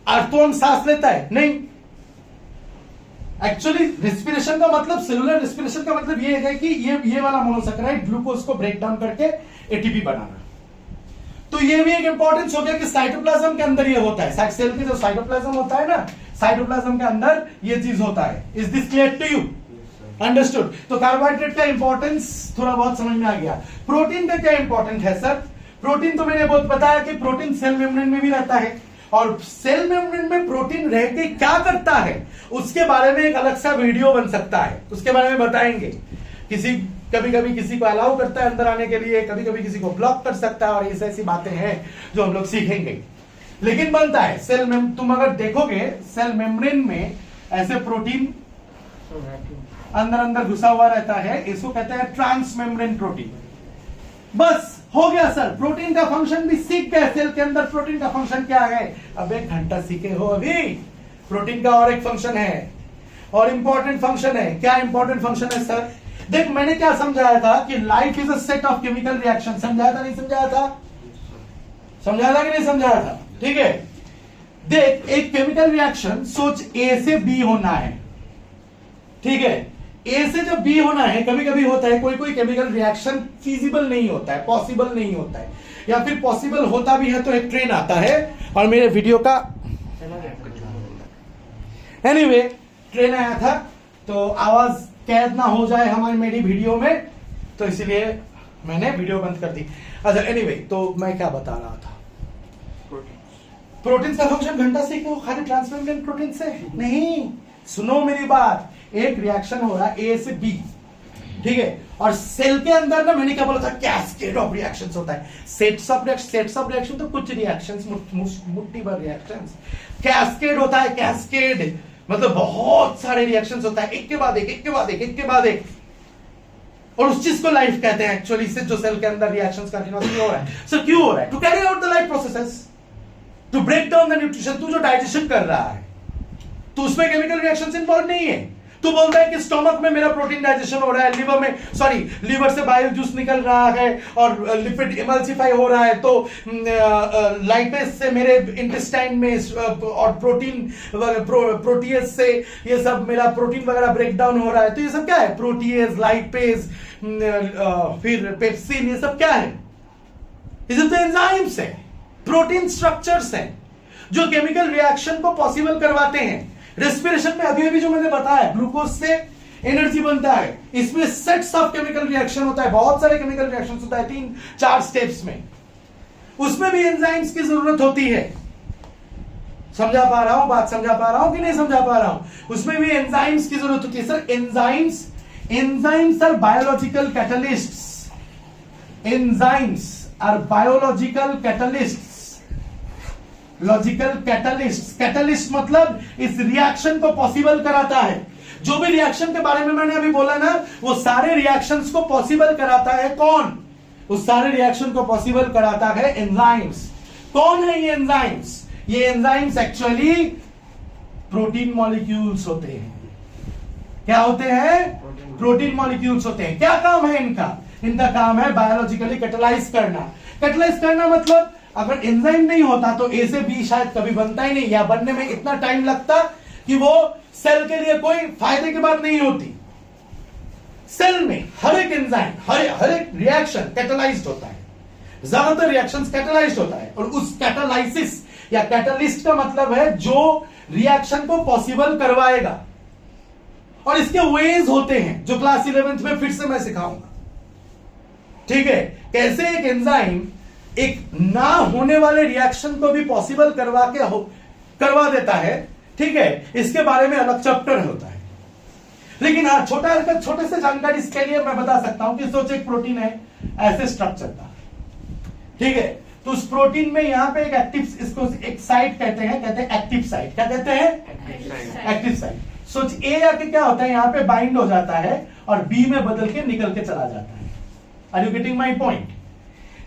Earthworm सांस लेता है? नहीं। एक्चुअली रेस्पिरेशन का मतलब, सेलुलर रेस्पिरेशन का मतलब ये है कि ये वाला मोनोसैकेराइड ग्लूकोज को ब्रेक डाउन करके एटीपी बनाना। तो ये भी एक इंपॉर्टेंस हो गया कि साइटोप्लाज्म के अंदर ये होता है। सेल के जो साइटोप्लाज्म होता है ना, साइटोप्लाज्म के अंदर ये चीज होता है। Is this clear to you? Understood. तो कार्बोहाइड्रेट का इंपॉर्टेंस थोड़ा बहुत समझ में आ गया। प्रोटीन का क्या इंपॉर्टेंट है सर? प्रोटीन तो मैंने बहुत बताया कि प्रोटीन सेल मेम्ब्रेन में भी रहता है और सेल मेम्ब्रेन में प्रोटीन रह के क्या करता है उसके बारे में एक अलग सा वीडियो बन सकता है, उसके बारे में बताएंगे। कभी कभी किसी को अलाउ करता है अंदर आने के लिए, कभी कभी किसी को ब्लॉक कर सकता है, और ऐसी ऐसी बातें हैं जो हम लोग सीखेंगे। लेकिन बनता है सेल में, तुम अगर देखोगे सेल मेम्ब्रेन में ऐसे प्रोटीन अंदर अंदर घुसा हुआ रहता है, इसको कहते हैं ट्रांस मेम्ब्रेन प्रोटीन। बस हो गया सर, प्रोटीन का फंक्शन भी सीख गए। सेल के अंदर प्रोटीन का फंक्शन क्या है? अब 1 घंटा सीखे हो अभी। प्रोटीन का और एक फंक्शन है और इंपॉर्टेंट फंक्शन है। क्या इंपॉर्टेंट फंक्शन है सर? देख मैंने क्या समझाया था कि life is a set of chemical reaction. समझाया था नहीं समझाया था? समझाया था कि नहीं समझाया था? ठीक है, देख एक केमिकल रिएक्शन सोच ए से बी होना है, ठीक है। ए से जब बी होना है, कभी कभी होता है कोई कोई केमिकल रिएक्शन फीजिबल नहीं होता है, पॉसिबल नहीं होता है, या फिर पॉसिबल होता भी है तो एक ट्रेन आता है और मेरे वीडियो का एनीवे ट्रेन आया था तो आवाज कैद ना हो जाए हमारी मेरी वीडियो में, तो इसलिए मैंने वीडियो बंद कर दी। अच्छा एनीवे, तो मैं क्या बता रहा था? प्रोटीन का फंक्शन घंटा से क्यों? खाली ट्रांसमेम्ब्रेन प्रोटीन से नहीं, सुनो मेरी बात। एक रिएक्शन हो रहा है ए से बी, ठीक है, और सेल के अंदर ना मैंने क्या बोला था, कैस्केड ऑफ रिएक्शंस होता है। सेट्स ऑफ रिएक्शन तो कुछ रिएक्शंस, मुट्ठी भर रिएक्शंस। कैस्केड होता है, कैस्केड मतलब बहुत सारे रिएक्शंस होता है, एक के बाद एक, एक के बाद एक, एक के बाद एक, और उस चीज को लाइफ कहते हैं। एक्चुअली से जो सेल के अंदर रिएक्शंस कंटिन्यूअसली हो रहा है। सर क्यों हो रहा है? To carry out the life processes, to break down the nutrition. तू जो डाइजेशन कर रहा है तो उसमें केमिकल रिएक्शंस इन्वॉल्व नहीं है, तू बोलता है कि स्टोमक में मेरा प्रोटीन डाइजेशन हो रहा है, लिवर में सॉरी लीवर से बाइल जूस निकल रहा है और लिपिड इमल्सिफाई हो रहा है, तो लाइपेज से मेरे इंटेस्टाइन में और प्रोटीन प्रोटीएज से ये सब मेरा प्रोटीन वगैरह ब्रेक डाउन हो रहा है। तो ये सब क्या है? प्रोटीएज, लाइपेज, फिर पेप्सिन, ये सब क्या है? ये सब तो एंजाइम्स है, प्रोटीन स्ट्रक्चर्स हैं जो केमिकल रिएक्शन को पॉसिबल करवाते हैं। रेस्पिरेशन में अभी अभी जो मैंने बताया, ग्लूकोज से एनर्जी बनता है, इसमें सेट्स ऑफ केमिकल रिएक्शन होता है, बहुत सारे केमिकल रिएक्शन होता है 3-4 स्टेप्स में, उसमें भी एंजाइम्स की जरूरत होती है। समझा पा रहा हूं बात? समझा पा रहा हूं कि नहीं समझा पा रहा हूं? उसमें भी एंजाइम्स की जरूरत होती है। Sir enzymes are biological catalysts, enzymes are biological catalysts, logical catalyst. Catalyst मतलब इस रिएक्शन को पॉसिबल कराता है। जो भी रिएक्शन के बारे में मैंने अभी बोला ना, वो सारे रिएक्शंस को पॉसिबल कराता है कौन? उस सारे रिएक्शन को पॉसिबल कराता है एंजाइम्स। कौन है ये एंजाइम्स? ये एंजाइम्स एक्चुअली प्रोटीन मॉलिक्यूल्स होते हैं। क्या होते हैं? प्रोटीन मॉलिक्यूल्स होते हैं। क्या काम है इनका? इनका काम है बायोलॉजिकली कैटलाइज करना। कैटलाइज करना मतलब अगर एंजाइम नहीं होता तो ए से बी शायद कभी बनता ही नहीं, या बनने में इतना टाइम लगता कि वो सेल के लिए कोई फायदे की बात नहीं होती। सेल में हर एक एंजाइम, हर एक रिएक्शन कैटलाइज्ड होता है, ज्यादातर रिएक्शंस कैटलाइज्ड होता है। और उस कैटालाइसिस या कैटलिस्ट का मतलब है जो रिएक्शन को पॉसिबल करवाएगा। और इसके वेज होते हैं जो क्लास 11th में फिर से मैं सिखाऊंगा। ठीक है? कैसे एक एंजाइम एक ना होने वाले रिएक्शन को भी पॉसिबल करवा देता है। ठीक है? इसके बारे में अलग चैप्टर होता है। लेकिन हाँ, छोटे से जानकारी इसके लिए मैं बता सकता हूं कि सोचो एक प्रोटीन है ऐसे स्ट्रक्चर का। ठीक है? तो उस प्रोटीन में यहां पे एक एक्टिव, इसको एक साइट कहते हैं एक्टिव साइट। क्या कहते हैं? Active site. सोच ए आके क्या होता है, यहां पे बाइंड हो जाता है और बी में बदल के निकल के चला जाता है। Are you getting my point?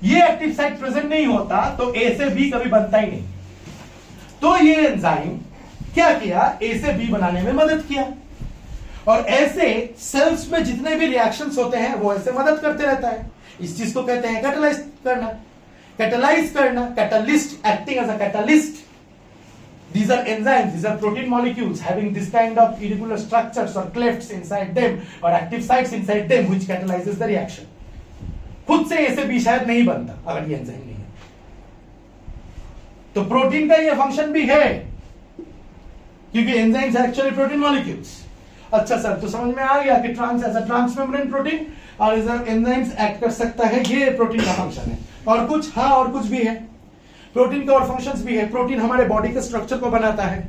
ये एक्टिव साइट प्रेजेंट नहीं होता तो ए से बी कभी बनता ही नहीं। तो ये एंजाइम क्या किया? ए से बी बनाने में मदद किया। और ऐसे सेल्स में जितने भी रिएक्शंस होते हैं वो ऐसे मदद करते रहता है। इस चीज को कहते हैं कैटलाइज करना। कैटलाइज करना, catalyst, acting as a catalyst. These are enzymes, these are protein molecules having this kind of irregular structures or clefts inside them or active sites inside them which catalyzes the reaction. खुद से ए से बी शायद नहीं बनता अगर ये एंजाइम नहीं है। तो प्रोटीन का ये फंक्शन भी है क्योंकि enzymes are actually protein molecules. अच्छा सर, तो समझ में आ गया कि ट्रांस मेम्ब्रेन प्रोटीन और एंजाइम्स एक्ट कर सकता है, ये प्रोटीन का फंक्शन है। और कुछ? हाँ, और कुछ भी है। प्रोटीन के और फंक्शंस भी है। प्रोटीन हमारे बॉडी के स्ट्रक्चर को बनाता है,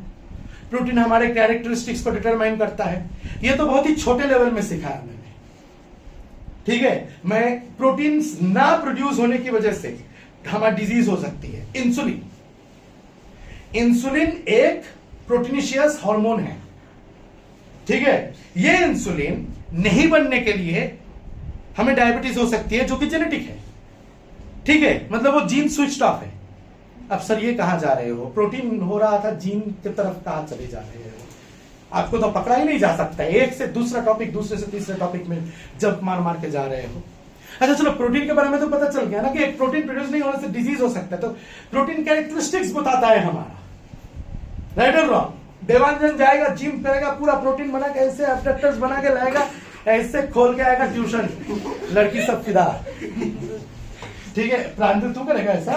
प्रोटीन हमारे कैरेक्टरिस्टिक्स को डिटरमाइन करता है। ये तो बहुत ही छोटे लेवल में सिखाया मैंने। ठीक है? मैं प्रोटीन ना प्रोड्यूस होने की वजह से हमारी डिजीज हो सकती है। इंसुलिन एक प्रोटीनिशियस हार्मोन है। ठीक है? ये इंसुलिन नहीं बनने के लिए हमें डायबिटीज हो सकती है जो कि जेनेटिक है। ठीक है? मतलब वो जीन स्विच्ड ऑफ है। अब सर ये कहां जा रहे हो? प्रोटीन हो रहा था, जीन की तरफ कहां चले जा रहे हो? आपको तो पकड़ा ही नहीं जा सकता। एक से दूसरा टॉपिक, दूसरे से तीसरे टॉपिक में जब मार के जा रहे हो। अच्छा चलो, प्रोटीन के बारे में तो पता चल गया ना कि एक प्रोटीन प्रोड्यूस नहीं होने से डिजीज हो सकता है। तो प्रोटीन कैरेक्टरिस्टिक्स बताता है हमारा, राइट और रॉन्ग? देवांजन जाएगा, जिम करेगा, पूरा प्रोटीन बना के ऐसे एब्डक्टर्स बना के लाएगा, ऐसे खोल के आएगा ट्यूशन, लड़की सब फिदा। ठीक है? प्रांजल तू करेगा ऐसा?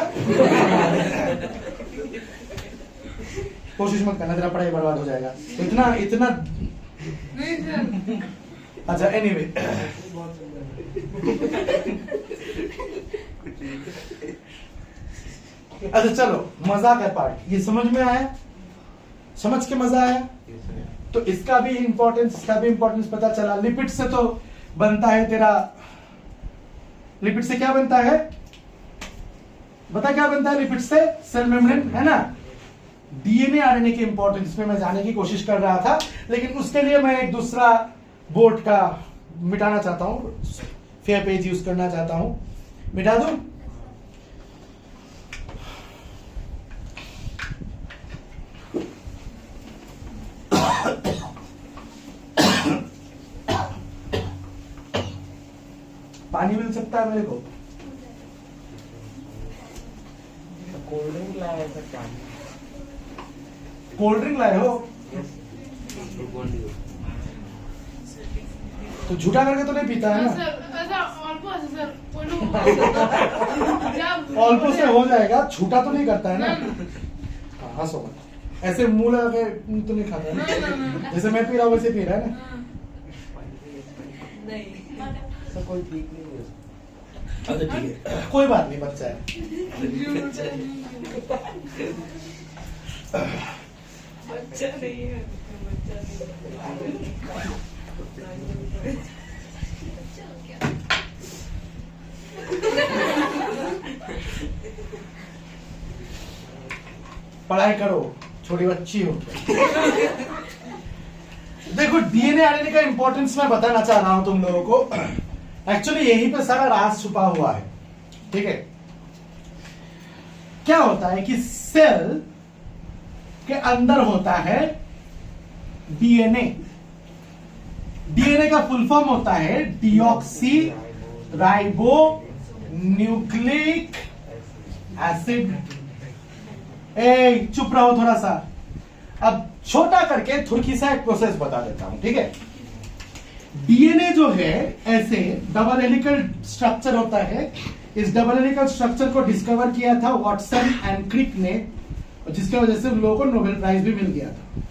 कोशिश मत करना, तेरा पढ़ाई बर्बाद हो जाएगा। इतना अच्छा, एनीवे अच्छा चलो, मजाक है पार्ट। ये समझ में आया? समझ के मजा आया? तो इसका भी इंपॉर्टेंस पता चला। लिपिड से तो बनता है तेरा, लिपिड से क्या बनता है? बता क्या बनता है लिपिड से? सेल मेम्ब्रेन, है ना? डीएनए आरएनए की इंपॉर्टेंस में मैं जाने की कोशिश कर रहा था, लेकिन उसके लिए मैं एक दूसरा बोर्ड का मिटाना चाहता हूं, फेयर पेज यूज करना चाहता हूं। मिटा दूं? पानी मिल सकता है मेरे को? कोल्ड ड्रिंक लाया सर पानी। कोल्ड ड्रिंक लाए हो तो झूठा करके तो नहीं पीता है ना? ऑल्पो से हो जाएगा, झूठा तो नहीं करता है ना? हाँ, हंसो मत। ऐसे मुंह लगा के तो नहीं खाता है ना? जैसे मैं पी रहा हूँ वैसे पी रहा है ना? सर कोई ठीक नहीं है। अच्छा ठीक है, कोई बात नहीं, बच्चा है। बच्चा नहीं है, बच्चा नहीं है। पढ़ाई करो, छोटी बच्ची हो। देखो डीएनए आरएनए का इंपॉर्टेंस मैं बताना चाह रहा हूं तुम लोगों को। एक्चुअली यहीं पे सारा राज छुपा हुआ है, ठीक है? क्या होता है कि सेल के अंदर होता है डीएनए। डीएनए का फुल फॉर्म होता है डीऑक्सी राइबो न्यूक्लिक एसिड। ए चुप रहो थोड़ा सा। अब छोटा करके थुड़की सा एक प्रोसेस बता देता हूं, ठीक है? डीएनए जो है ऐसे डबल हेलिकल स्ट्रक्चर होता है। इस डबल हेलिकल स्ट्रक्चर को डिस्कवर किया था वॉटसन एंड क्रिक ने, जिसकी वजह से उन लोगों को नोबेल प्राइज भी मिल गया था।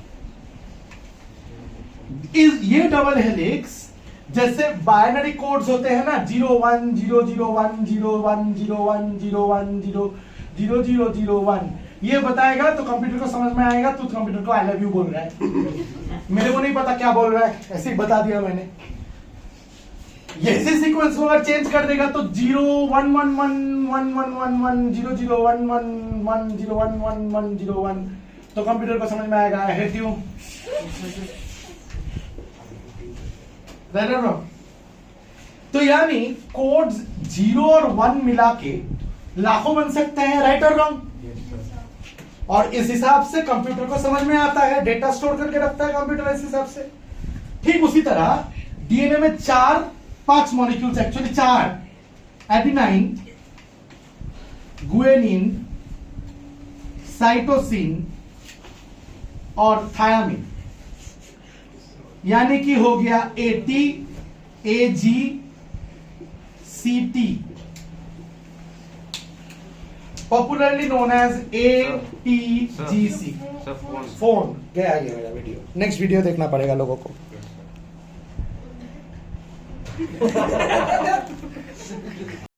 ये डबल हेलिक्स जैसे बाइनरी कोड्स होते हैं ना, 0101010101000001, ये बताएगा तो कंप्यूटर को समझ में आएगा। तू कंप्यूटर को आई लव यू बोल रहा है, मेरे को नहीं पता क्या बोल रहा है, ऐसे ही बता दिया मैंने। ऐसे सीक्वेंस को अगर चेंज कर देगा तो 011111110111011101 तो कंप्यूटर को समझ में आएगा आई हेट यू। तो यानी कोड्स 0 और 1 मिला के लाखों बन सकते हैं, राइट और रॉन्ग? और इस हिसाब से कंप्यूटर को समझ में आता है, डेटा स्टोर करके रखता है कंप्यूटर इस हिसाब से। ठीक उसी तरह डीएनए में 5 molecules, actually 4, adenine, guanine, cytosine और थायामिन, यानी कि हो गया AT, AG, CT, popularly known as ATGC। Phone गया ये मेरा वीडियो, नेक्स्ट वीडियो देखना पड़ेगा लोगों को।